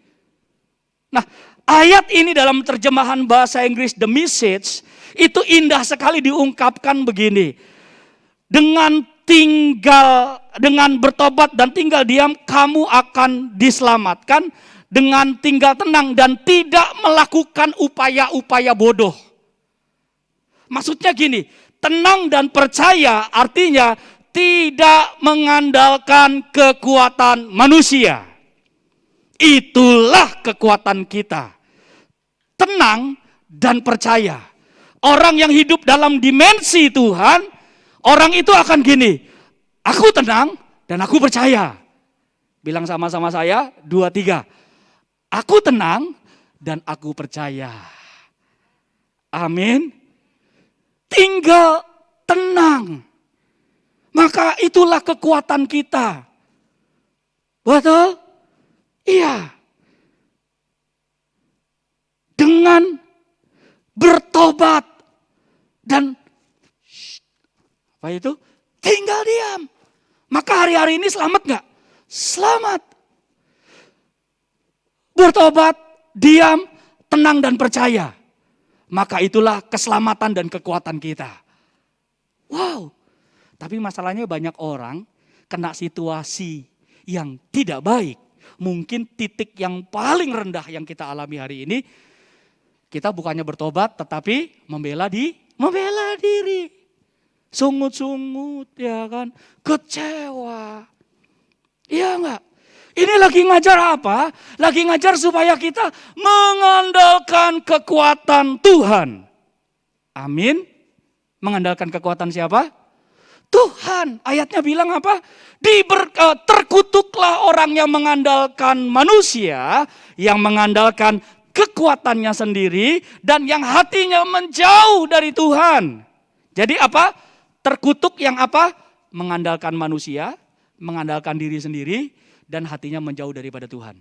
Nah, ayat ini dalam terjemahan bahasa Inggris The Message, itu indah sekali diungkapkan begini. Dengan bertobat dan tinggal diam, kamu akan diselamatkan. Dengan tinggal tenang dan tidak melakukan upaya-upaya bodoh. Maksudnya gini, tenang dan percaya artinya tidak mengandalkan kekuatan manusia. Itulah kekuatan kita. Tenang dan percaya. Orang yang hidup dalam dimensi Tuhan, orang itu akan gini, aku tenang dan aku percaya. Bilang sama-sama saya, 2, 3. Aku tenang dan aku percaya. Amin. Tinggal tenang. Maka itulah kekuatan kita. Betul? Iya. Dengan bertobat dan apa itu? Tinggal diam. Maka hari-hari ini selamat gak? Selamat. Bertobat, diam, tenang dan percaya. Maka itulah keselamatan dan kekuatan kita. Wow. Tapi masalahnya banyak orang kena situasi yang tidak baik. Mungkin titik yang paling rendah yang kita alami hari ini. Kita bukannya bertobat tetapi membela diri. Sungut-sungut ya kan. Kecewa. Iya enggak? Ini lagi ngajar apa? Lagi ngajar supaya kita mengandalkan kekuatan Tuhan. Amin. Mengandalkan kekuatan siapa? Tuhan. Ayatnya bilang apa? Terkutuklah orang yang mengandalkan manusia, yang mengandalkan kekuatannya sendiri, dan yang hatinya menjauh dari Tuhan. Jadi apa? Terkutuk yang apa? Mengandalkan manusia, mengandalkan diri sendiri, dan hatinya menjauh daripada Tuhan.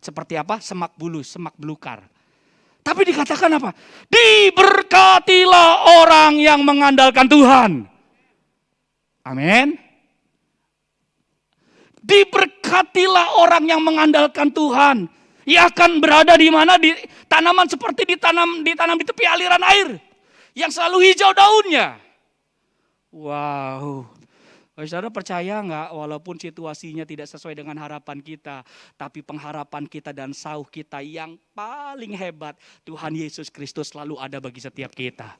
Seperti apa? Semak bulus, semak belukar. Tapi dikatakan apa? Diberkatilah orang yang mengandalkan Tuhan. Amin. Diberkatilah orang yang mengandalkan Tuhan. Ia akan berada di mana? Di tanaman seperti ditanam di tepi aliran air. yang selalu hijau daunnya. Wow. Saudara percaya nggak walaupun situasinya tidak sesuai dengan harapan kita, tapi pengharapan kita dan sauh kita yang paling hebat, Tuhan Yesus Kristus selalu ada bagi setiap kita.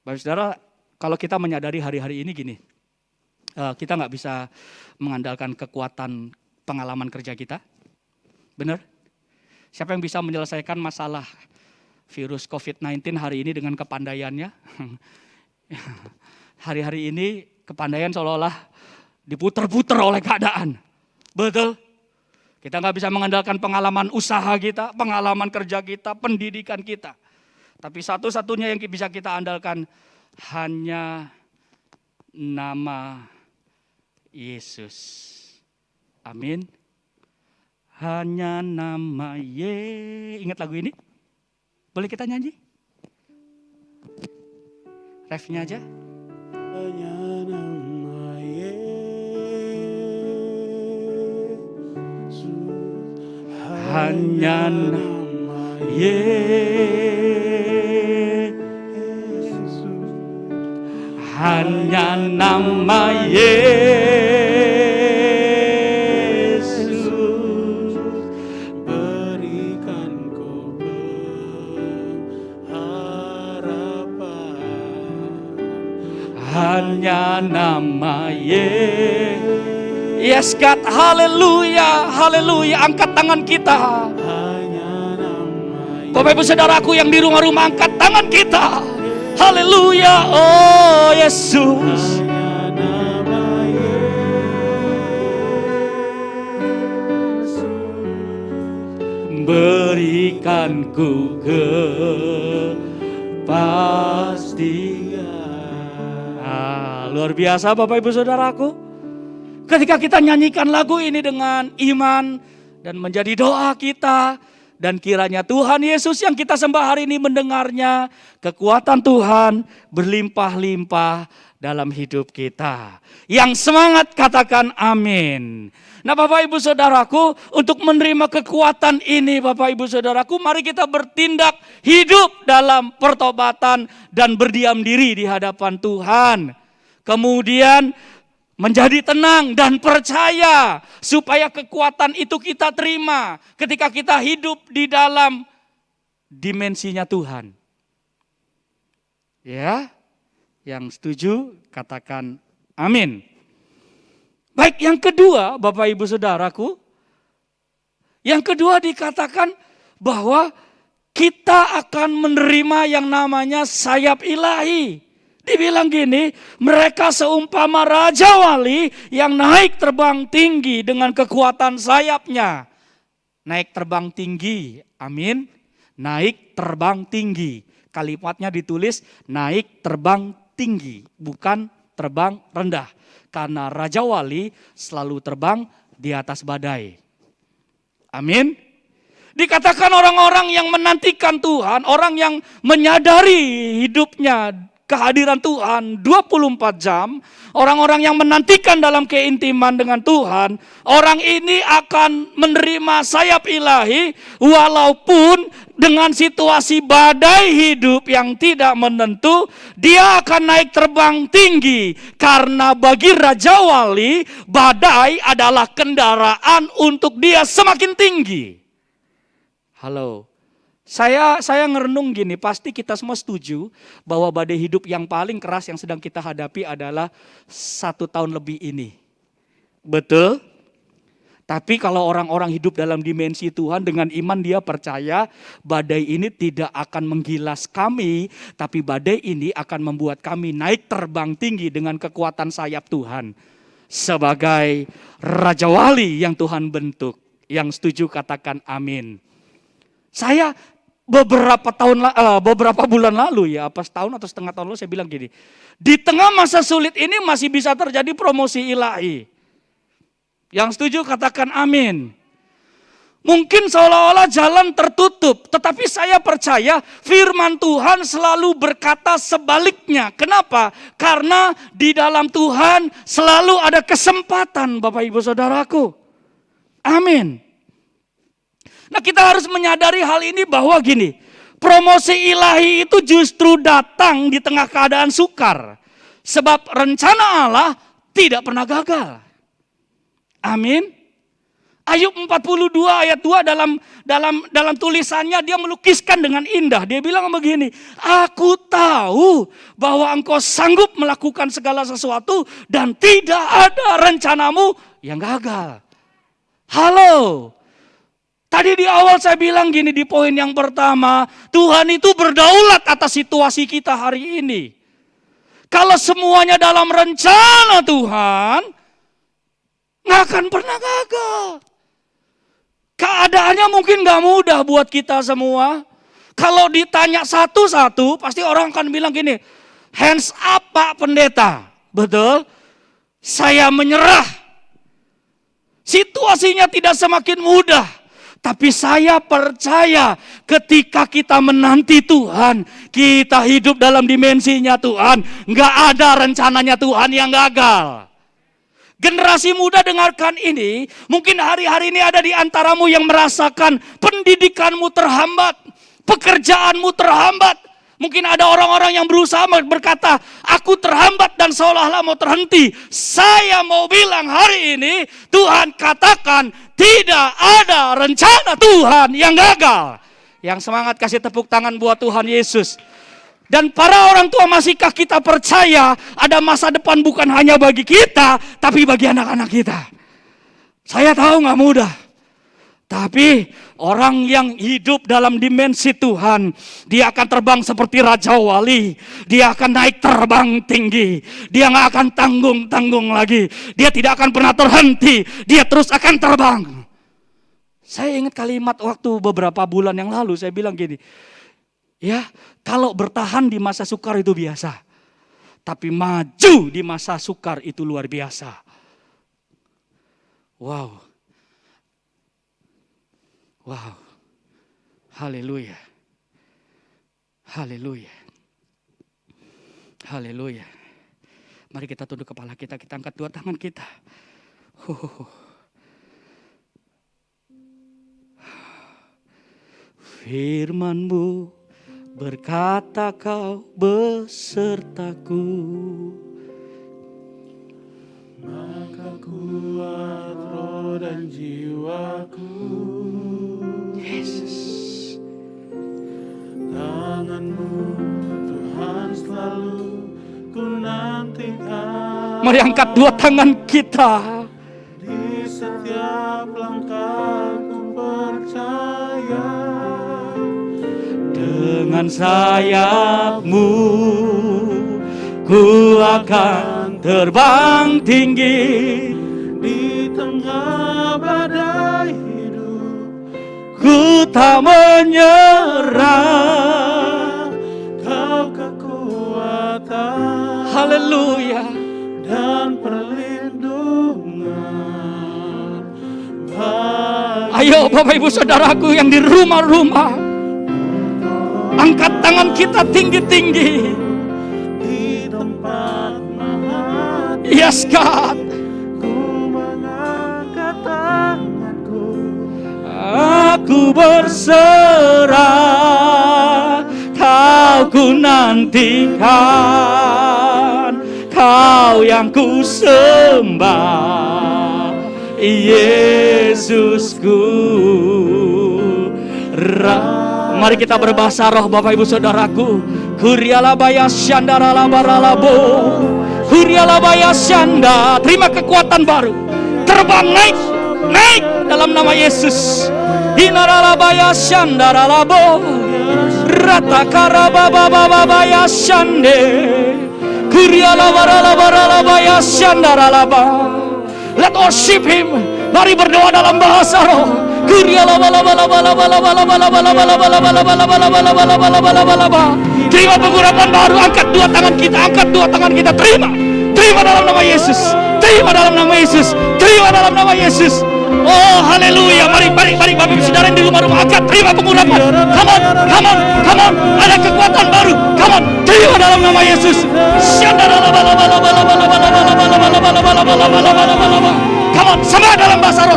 Bapak saudara, kalau kita menyadari hari-hari ini gini, kita nggak bisa mengandalkan kekuatan pengalaman kerja kita, benar? Siapa yang bisa menyelesaikan masalah virus COVID-19 hari ini dengan kepandaiannya? Hari-hari ini kepandaian seolah-olah diputer-puter oleh keadaan. Betul? Kita nggak bisa mengandalkan pengalaman usaha kita, pengalaman kerja kita, pendidikan kita. Tapi satu-satunya yang bisa kita andalkan hanya nama Yesus. Amin. Hanya nama Ingat lagu ini? Boleh kita nyanyi? Refnya aja. Hanya nama Yesus. Hanya nama Yesus. Hanya nama Yesus. Berikan ku harapan. Hanya nama Yesus. Yes God, haleluya, haleluya. Angkat tangan kita. Hanya nama Bapak Ibu Saudaraku yang di rumah-rumah, angkat tangan kita. Haleluya, oh Yesus. Hanya nama Yesus. Berikanku kepastian. Luar biasa Bapak Ibu Saudaraku. Ketika kita nyanyikan lagu ini dengan iman dan menjadi doa kita, dan kiranya Tuhan Yesus yang kita sembah hari ini mendengarnya, kekuatan Tuhan berlimpah-limpah dalam hidup kita. Yang semangat katakan amin. Nah Bapak Ibu Saudaraku, untuk menerima kekuatan ini Bapak Ibu Saudaraku, mari kita bertindak hidup dalam pertobatan dan berdiam diri di hadapan Tuhan. Kemudian menjadi tenang dan percaya supaya kekuatan itu kita terima ketika kita hidup di dalam dimensinya Tuhan. Ya, yang setuju katakan amin. Baik, yang kedua Bapak Ibu Saudaraku, yang kedua dikatakan bahwa kita akan menerima yang namanya sayap ilahi. Dibilang gini, mereka seumpama raja wali yang naik terbang tinggi dengan kekuatan sayapnya. Naik terbang tinggi, amin. Naik terbang tinggi. Kalimatnya ditulis naik terbang tinggi, bukan terbang rendah. Karena raja wali selalu terbang di atas badai. Amin. Dikatakan orang-orang yang menantikan Tuhan, orang yang menyadari hidupnya kehadiran Tuhan 24 jam, orang-orang yang menantikan dalam keintiman dengan Tuhan, orang ini akan menerima sayap ilahi walaupun dengan situasi badai hidup yang tidak menentu, dia akan naik terbang tinggi. Karena bagi Raja Wali, badai adalah kendaraan untuk dia semakin tinggi. Halo. Saya ngerenung gini, pasti kita semua setuju bahwa badai hidup yang paling keras yang sedang kita hadapi adalah 1 tahun lebih ini. Betul? Tapi kalau orang-orang hidup dalam dimensi Tuhan dengan iman dia percaya badai ini tidak akan menggilas kami, tapi badai ini akan membuat kami naik terbang tinggi dengan kekuatan sayap Tuhan. Sebagai Raja Wali yang Tuhan bentuk, yang setuju katakan amin. Saya beberapa bulan lalu ya, apa setahun atau setengah tahun lalu saya bilang gini, di tengah masa sulit ini masih bisa terjadi promosi ilahi. Yang setuju katakan amin. Mungkin seolah-olah jalan tertutup, tetapi saya percaya firman Tuhan selalu berkata sebaliknya. Kenapa? Karena di dalam Tuhan selalu ada kesempatan Bapak Ibu Saudaraku. Amin. Nah kita harus menyadari hal ini bahwa gini, Promosi ilahi itu justru datang di tengah keadaan sukar. Sebab rencana Allah tidak pernah gagal. Amin. Ayub 42 ayat 2 dalam tulisannya dia melukiskan dengan indah. Dia bilang begini, aku tahu bahwa engkau sanggup melakukan segala sesuatu dan tidak ada rencanamu yang gagal. Halo. Tadi di awal saya bilang gini di poin yang pertama, Tuhan itu berdaulat atas situasi kita hari ini. Kalau semuanya dalam rencana Tuhan, nggak akan pernah gagal. Keadaannya mungkin gak mudah buat kita semua. Kalau ditanya satu-satu, pasti orang akan bilang gini, hands up Pak Pendeta. Betul? Saya menyerah. Situasinya tidak semakin mudah. Tapi saya percaya ketika kita menanti Tuhan, kita hidup dalam dimensinya Tuhan. Gak ada rencananya Tuhan yang gagal. Generasi muda dengarkan ini, mungkin hari-hari ini ada di antaramu yang merasakan pendidikanmu terhambat, pekerjaanmu terhambat. Mungkin ada orang-orang yang berusaha berkata, aku terhambat dan seolah-olah mau terhenti. Saya mau bilang hari ini, Tuhan katakan tidak ada rencana Tuhan yang gagal. Yang semangat kasih tepuk tangan buat Tuhan Yesus. Dan para orang tua, masihkah kita percaya ada masa depan bukan hanya bagi kita, tapi bagi anak-anak kita? Saya tahu gak mudah. Tapi orang yang hidup dalam dimensi Tuhan, dia akan terbang seperti Raja Wali. Dia akan naik terbang tinggi. Dia gak akan tanggung-tanggung lagi. Dia tidak akan pernah terhenti. Dia terus akan terbang. Saya ingat kalimat waktu beberapa bulan yang lalu, saya bilang gini, ya, kalau bertahan di masa sukar itu biasa. Tapi maju di masa sukar itu luar biasa. Wow. Wow. Haleluya. Haleluya. Haleluya. Mari kita tunduk kepala kita angkat dua tangan kita. Firman-Mu berkata kau besertaku, maka kuat roh dan jiwaku. Yesus. Tangan-Mu Tuhan selalu ku nantikan. Mari angkat dua tangan kita. Di setiap langkahku percaya. Dengan sayap-Mu ku akan terbang tinggi. Di tengah badai hidup Ku tak menyerah. Kau kekuatan Haleluya. dan perlindungan bagi Ayo Bapak Ibu Saudaraku yang di rumah-rumah, angkat tangan kita tinggi-tinggi. di tempat maha Yes God. ku mengangkat tanganku. Aku berserah, kau ku nantikan, kau yang ku sembah, Yesusku. Mari kita berbahasa roh Bapak Ibu Saudaraku. Kurialabaya syandara labaralabo, Kurialabaya syanda. Terima kekuatan baru. Terbang naik dalam nama Yesus. Hinaralabaya syandara labo, Ratakarababababaya syande, Kurialabaralabaralabaya syandara laba. Let worship Him. Mari berdoa dalam bahasa roh. Terima pengurapan baru. Angkat dua tangan kita. Terima dalam nama Yesus. Terima dalam nama Yesus. Terima dalam nama Yesus. Oh haleluya. Mari Bapak Ibu Saudara yang di rumah-rumah, angkat, terima pengurapan. Come on. Ada kekuatan baru. Come on. Terima dalam nama Yesus. Come on, sama dalam bahasa roh,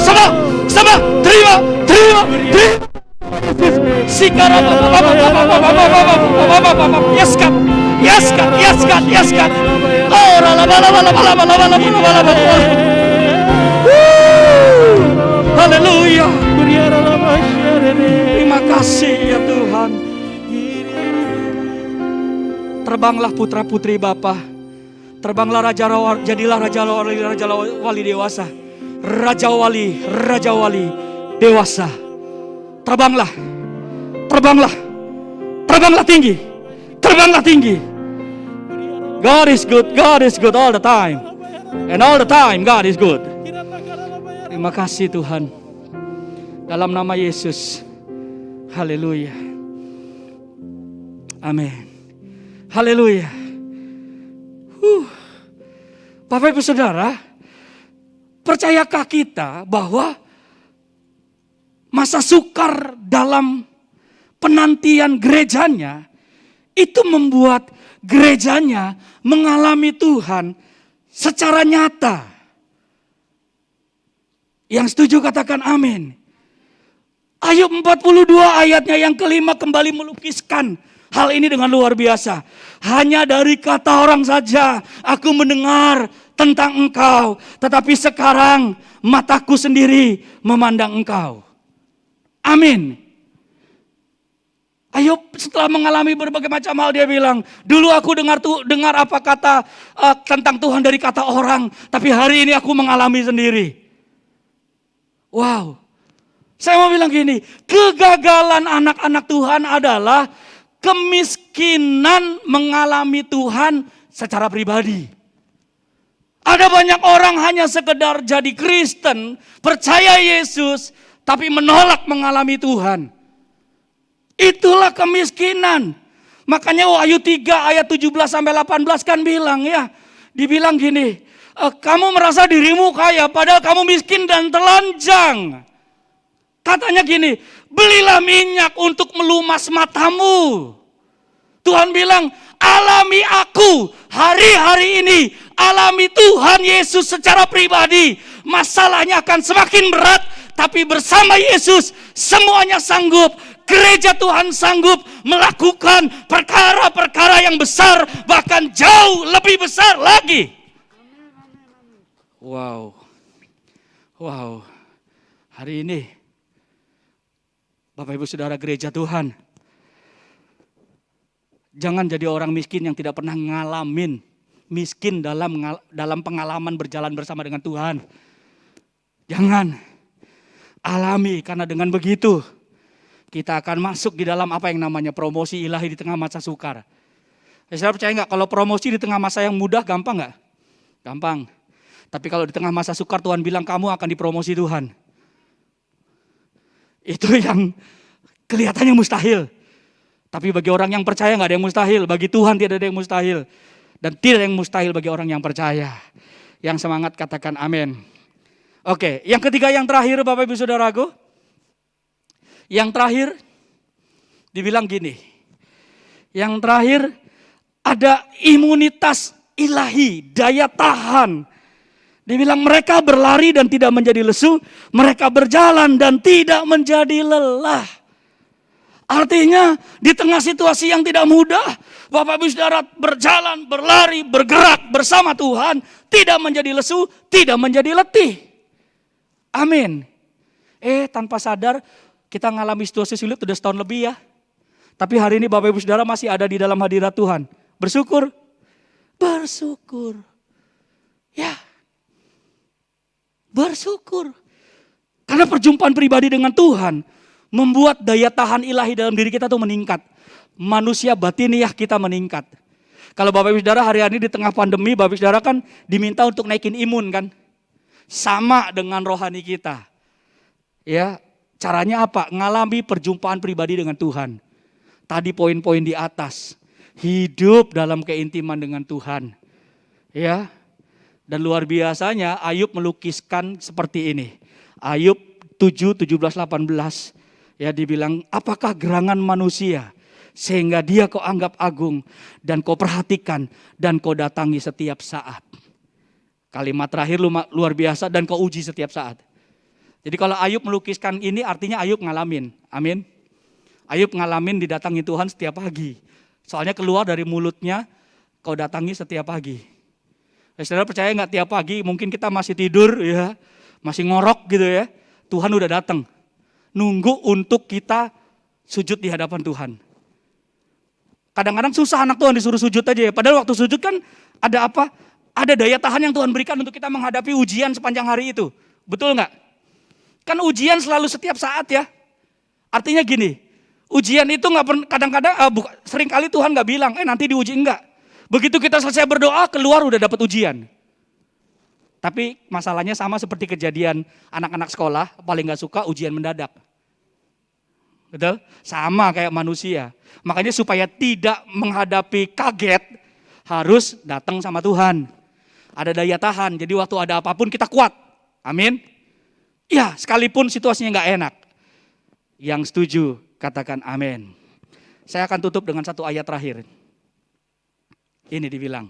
sama. Terima. Sikara. Yes God. Yes God. Yes God. Yes God. Oh, haleluya. Terima kasih ya Tuhan. Terbanglah putra putri Bapa. Terbanglah jadilah raja wali dewasa. Raja wali dewasa. Terbanglah. Terbanglah tinggi. Terbanglah tinggi. God is good all the time. And all the time God is good. Terima kasih Tuhan. Dalam nama Yesus. Haleluya. Amin. Haleluya. Bapak Ibu Saudara, percayakah kita bahwa masa sukar dalam penantian gerejanya itu membuat gerejanya mengalami Tuhan secara nyata? Yang setuju katakan amin. Ayub 42 ayatnya yang kelima kembali melukiskan hal ini dengan luar biasa. Hanya dari kata orang saja aku mendengar tentang engkau. Tetapi sekarang mataku sendiri memandang engkau. Amin. Ayub setelah mengalami berbagai macam hal dia bilang, dulu aku dengar apa kata tentang Tuhan dari kata orang. Tapi hari ini aku mengalami sendiri. Wow. Saya mau bilang gini, kegagalan anak-anak Tuhan adalah kemiskinan mengalami Tuhan secara pribadi. Ada banyak orang hanya sekedar jadi Kristen, percaya Yesus, tapi menolak mengalami Tuhan. Itulah kemiskinan. Makanya Wahyu 3 ayat 17-18 kan bilang ya. Dibilang gini, kamu merasa dirimu kaya padahal kamu miskin dan telanjang. Katanya gini, belilah minyak untuk melumas matamu. Tuhan bilang, alami aku hari-hari ini. Alami Tuhan Yesus secara pribadi. Masalahnya akan semakin berat, tapi bersama Yesus semuanya sanggup. Gereja Tuhan sanggup melakukan perkara-perkara yang besar, bahkan jauh lebih besar lagi. Wow. Hari ini Bapak Ibu Saudara gereja Tuhan, jangan jadi orang miskin yang tidak pernah ngalamin miskin dalam pengalaman berjalan bersama dengan Tuhan. Jangan alami, karena dengan begitu kita akan masuk di dalam apa yang namanya promosi ilahi di tengah masa sukar. Saudara percaya nggak kalau promosi di tengah masa yang mudah gampang nggak? Gampang. Tapi kalau di tengah masa sukar Tuhan bilang kamu akan dipromosi Tuhan. Itu yang kelihatannya mustahil. Tapi bagi orang yang percaya nggak ada yang mustahil. Bagi Tuhan tidak ada yang mustahil. Dan tidak ada yang mustahil bagi orang yang percaya. Yang semangat katakan amin. Oke, yang ketiga yang terakhir Bapak Ibu Saudaraku. Yang terakhir dibilang gini. Yang terakhir ada imunitas ilahi, daya tahan. Dibilang mereka berlari dan tidak menjadi lesu, mereka berjalan dan tidak menjadi lelah. Artinya di tengah situasi yang tidak mudah, Bapak Ibu Saudara berjalan, berlari, bergerak bersama Tuhan, tidak menjadi lesu, tidak menjadi letih. Amin. Tanpa sadar kita ngalami situasi sulit sudah setahun lebih ya. Tapi hari ini Bapak Ibu Saudara masih ada di dalam hadirat Tuhan. Bersyukur. Bersyukur. Ya. Bersyukur. Karena perjumpaan pribadi dengan Tuhan membuat daya tahan ilahi dalam diri kita tuh meningkat. Manusia batiniah kita meningkat. Kalau Bapak Ibu Saudara hari-hari di tengah pandemi, Bapak Ibu Saudara kan diminta untuk naikin imun kan. Sama dengan rohani kita. Ya, caranya apa? Ngalami perjumpaan pribadi dengan Tuhan. Tadi poin-poin di atas. Hidup dalam keintiman dengan Tuhan. Ya. Dan luar biasanya Ayub melukiskan seperti ini. Ayub 7, 17, 18. Ya dibilang, apakah gerangan manusia sehingga dia kau anggap agung dan kau perhatikan dan kau datangi setiap saat. Kalimat terakhir luar biasa, dan kau uji setiap saat. Jadi kalau Ayub melukiskan ini artinya Ayub ngalamin. Amin. Ayub ngalamin didatangi Tuhan setiap pagi. Soalnya keluar dari mulutnya, kau datangi setiap pagi. Saudara percaya nggak tiap pagi mungkin kita masih tidur ya, masih ngorok gitu ya. Tuhan udah datang. Nunggu untuk kita sujud di hadapan Tuhan. Kadang-kadang susah anak Tuhan disuruh sujud aja ya. Padahal waktu sujud kan ada apa? Ada daya tahan yang Tuhan berikan untuk kita menghadapi ujian sepanjang hari itu. Betul nggak? Kan ujian selalu setiap saat ya. Artinya gini, ujian itu nggak pernah kadang-kadang sering kali Tuhan nggak bilang, nanti diuji, enggak. Begitu kita selesai berdoa keluar udah dapat ujian. Tapi masalahnya sama seperti kejadian anak-anak sekolah paling nggak suka ujian mendadak. Betul? Sama kayak manusia. Makanya supaya tidak menghadapi kaget harus datang sama Tuhan. Ada daya tahan. Jadi waktu ada apapun kita kuat. Amin. Ya, sekalipun situasinya nggak enak. Yang setuju katakan amin. Saya akan tutup dengan satu ayat terakhir. Ini dibilang.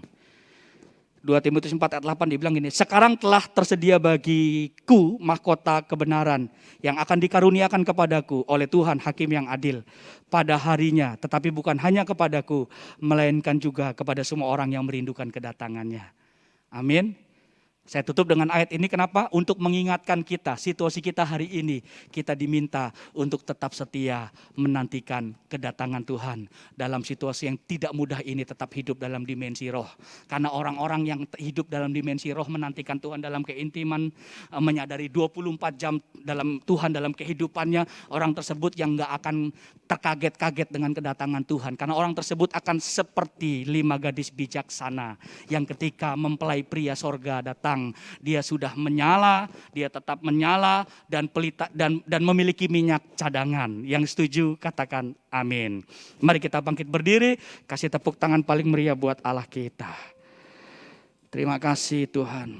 2 Timotius 4 ayat 8 dibilang gini, sekarang telah tersedia bagiku mahkota kebenaran yang akan dikaruniakan kepadaku oleh Tuhan Hakim yang adil pada harinya, tetapi bukan hanya kepadaku, melainkan juga kepada semua orang yang merindukan kedatangannya. Amin. Saya tutup dengan ayat ini kenapa? Untuk mengingatkan kita, situasi kita hari ini, kita diminta untuk tetap setia menantikan kedatangan Tuhan. Dalam situasi yang tidak mudah ini tetap hidup dalam dimensi roh. Karena orang-orang yang hidup dalam dimensi roh menantikan Tuhan dalam keintiman, menyadari 24 jam dalam Tuhan dalam kehidupannya, orang tersebut yang gak akan terkaget-kaget dengan kedatangan Tuhan. Karena orang tersebut akan seperti 5 gadis bijaksana yang ketika mempelai pria sorga datang, dia sudah menyala, dia tetap menyala dan pelita dan memiliki minyak cadangan. Yang setuju katakan amin. Mari kita bangkit berdiri, kasih tepuk tangan paling meriah buat Allah kita. Terima kasih Tuhan.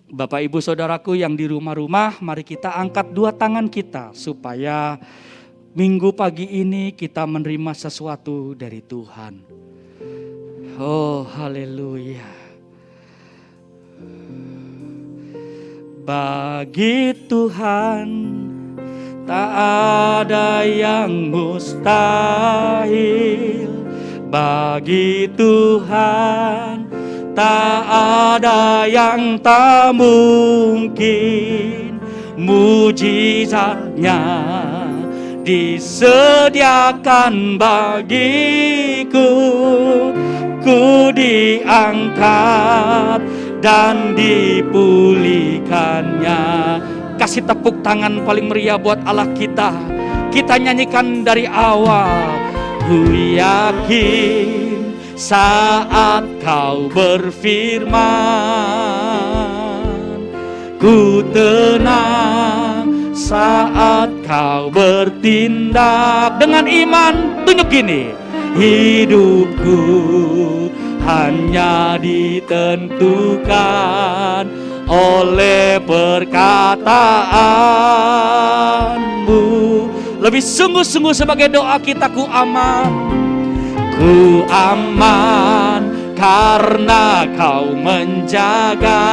Bapak Ibu Saudaraku yang di rumah-rumah, mari kita angkat 2 tangan kita supaya minggu pagi ini kita menerima sesuatu dari Tuhan. Oh, haleluya. Bagi Tuhan tak ada yang mustahil. Bagi Tuhan tak ada yang tak mungkin. Mujizatnya disediakan bagiku. Ku diangkat dan dipulihkannya. Kasih tepuk tangan paling meriah buat Allah kita. Kita nyanyikan dari awal. Ku yakin saat kau berfirman, ku tenang saat kau bertindak. Dengan iman tunjuk gini, hidupku hanya ditentukan oleh perkataanmu. Lebih sungguh-sungguh sebagai doa kita, ku aman karena kau menjaga.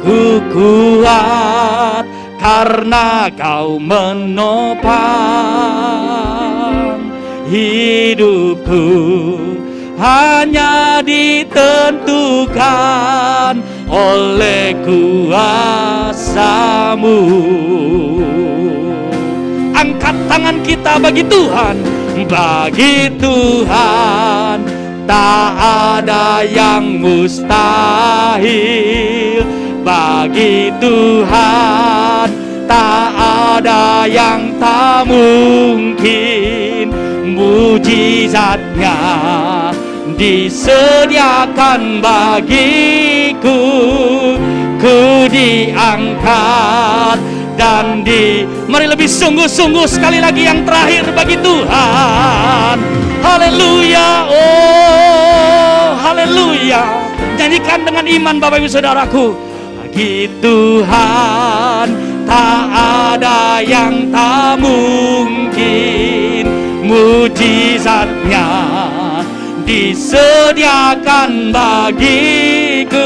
Ku kuat karena kau menopang. Hidupku hanya ditentukan oleh kuasa-Mu. Angkat tangan kita bagi Tuhan. Bagi Tuhan tak ada yang mustahil. Bagi Tuhan tak ada yang tak mungkin. Mujizatnya disediakan bagiku. Ku diangkat dan mari lebih sungguh-sungguh sekali lagi yang terakhir bagi Tuhan. Haleluya, oh haleluya. Nyanyikan dengan iman Bapak Ibu Saudaraku. Bagi Tuhan tak ada yang tak mungkin. Mujizatnya disediakan bagiku.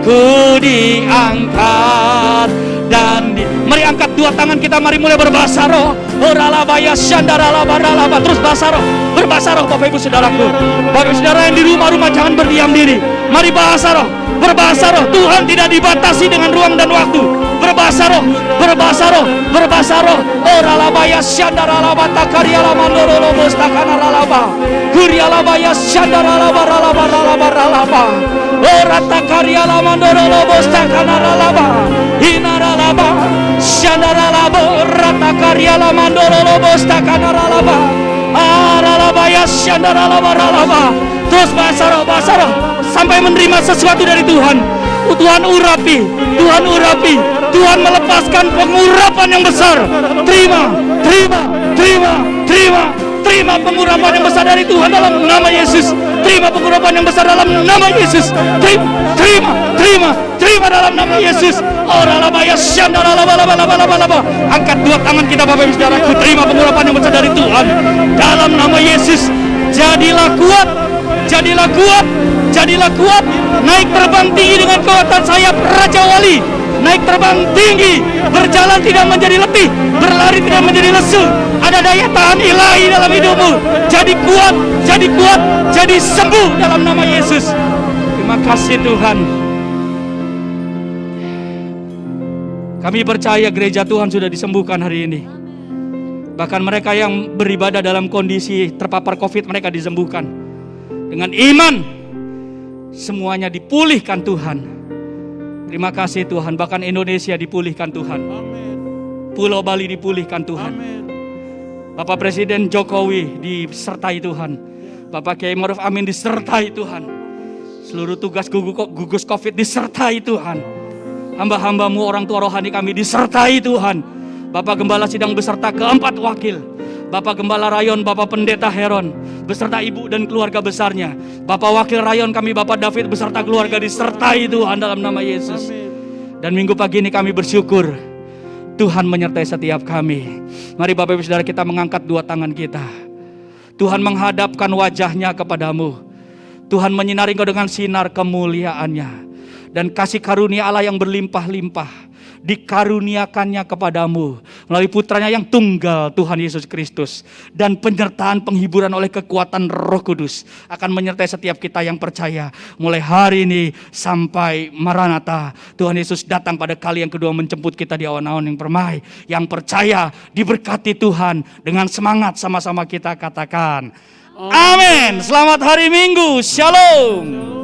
Ku diangkat dan mari angkat dua tangan kita, mari mulai berbahasa roh. Oralabaya syandaralabaralaba. Terus bahasa roh, berbahasa roh Bapak Ibu Saudaraku. Bapak Ibu Saudara yang di rumah-rumah jangan berdiam diri. Mari bahasa roh, berbahasa roh. Tuhan tidak dibatasi dengan ruang dan waktu. Berbahasa roh, berbahasa roh, berbahasa roh. Oralabaya syandaralaba takarialamandorolo mustakanaralaba. Kurialabaya syandaralabaralabaralabaralaba. Oratakarialamandorolo mustakanaralaba. Inaralaba syandaralaba ratakarialamandorolo mustakanaralaba. Aralabaya syandaralabaralaba. Terus bahasa roh sampai menerima sesuatu dari Tuhan. Tuhan urapi, Tuhan urapi, Tuhan melepaskan pengurapan yang besar. Terima, terima, terima, terima, terima pengurapan yang besar dari Tuhan dalam nama Yesus. Terima pengurapan yang besar dalam nama Yesus. Terima, terima, terima, terima dalam nama Yesus. Oralabaya syandaralabalabalabalaba. Angkat dua tangan kita Bapak Ibu Saudaraku, terima pengurapan yang besar dari Tuhan dalam nama Yesus. Jadilah kuat, jadilah kuat, jadilah kuat. Naik terbang tinggi dengan kekuatan sayap Raja Wali. Naik terbang tinggi, berjalan tidak menjadi letih, berlari tidak menjadi lesu. Ada daya tahan ilahi dalam hidupmu. Jadi kuat, jadi kuat, jadi sembuh dalam nama Yesus. Terima kasih Tuhan. Kami percaya gereja Tuhan sudah disembuhkan hari ini. Bahkan mereka yang beribadah dalam kondisi terpapar COVID, mereka disembuhkan. Dengan iman, semuanya dipulihkan Tuhan. Terima kasih Tuhan. Bahkan Indonesia dipulihkan Tuhan. Pulau Bali dipulihkan Tuhan. Bapak Presiden Jokowi disertai Tuhan. Bapak Kiai Maruf Amin disertai Tuhan. Seluruh tugas gugus COVID disertai Tuhan. Hamba-hambamu orang tua rohani kami disertai Tuhan. Bapak Gembala Sidang beserta keempat wakil, Bapak Gembala Rayon, Bapak Pendeta Heron beserta ibu dan keluarga besarnya, Bapak Wakil Rayon kami, Bapak David beserta keluarga disertai Tuhan dalam nama Yesus. Dan minggu pagi ini kami bersyukur Tuhan menyertai setiap kami. Mari Bapak Ibu Saudara kita mengangkat dua tangan kita. Tuhan menghadapkan wajahnya kepadamu. Tuhan menyinari engkau dengan sinar kemuliaannya. Dan kasih karunia Allah yang berlimpah-limpah dikaruniakannya kepadamu melalui putranya yang tunggal Tuhan Yesus Kristus, dan penyertaan penghiburan oleh kekuatan Roh Kudus akan menyertai setiap kita yang percaya mulai hari ini sampai Maranatha. Tuhan Yesus datang pada kali yang kedua menjemput kita di awan-awan yang permai. Yang percaya diberkati Tuhan. Dengan semangat sama-sama kita katakan amin. Selamat hari Minggu. Shalom.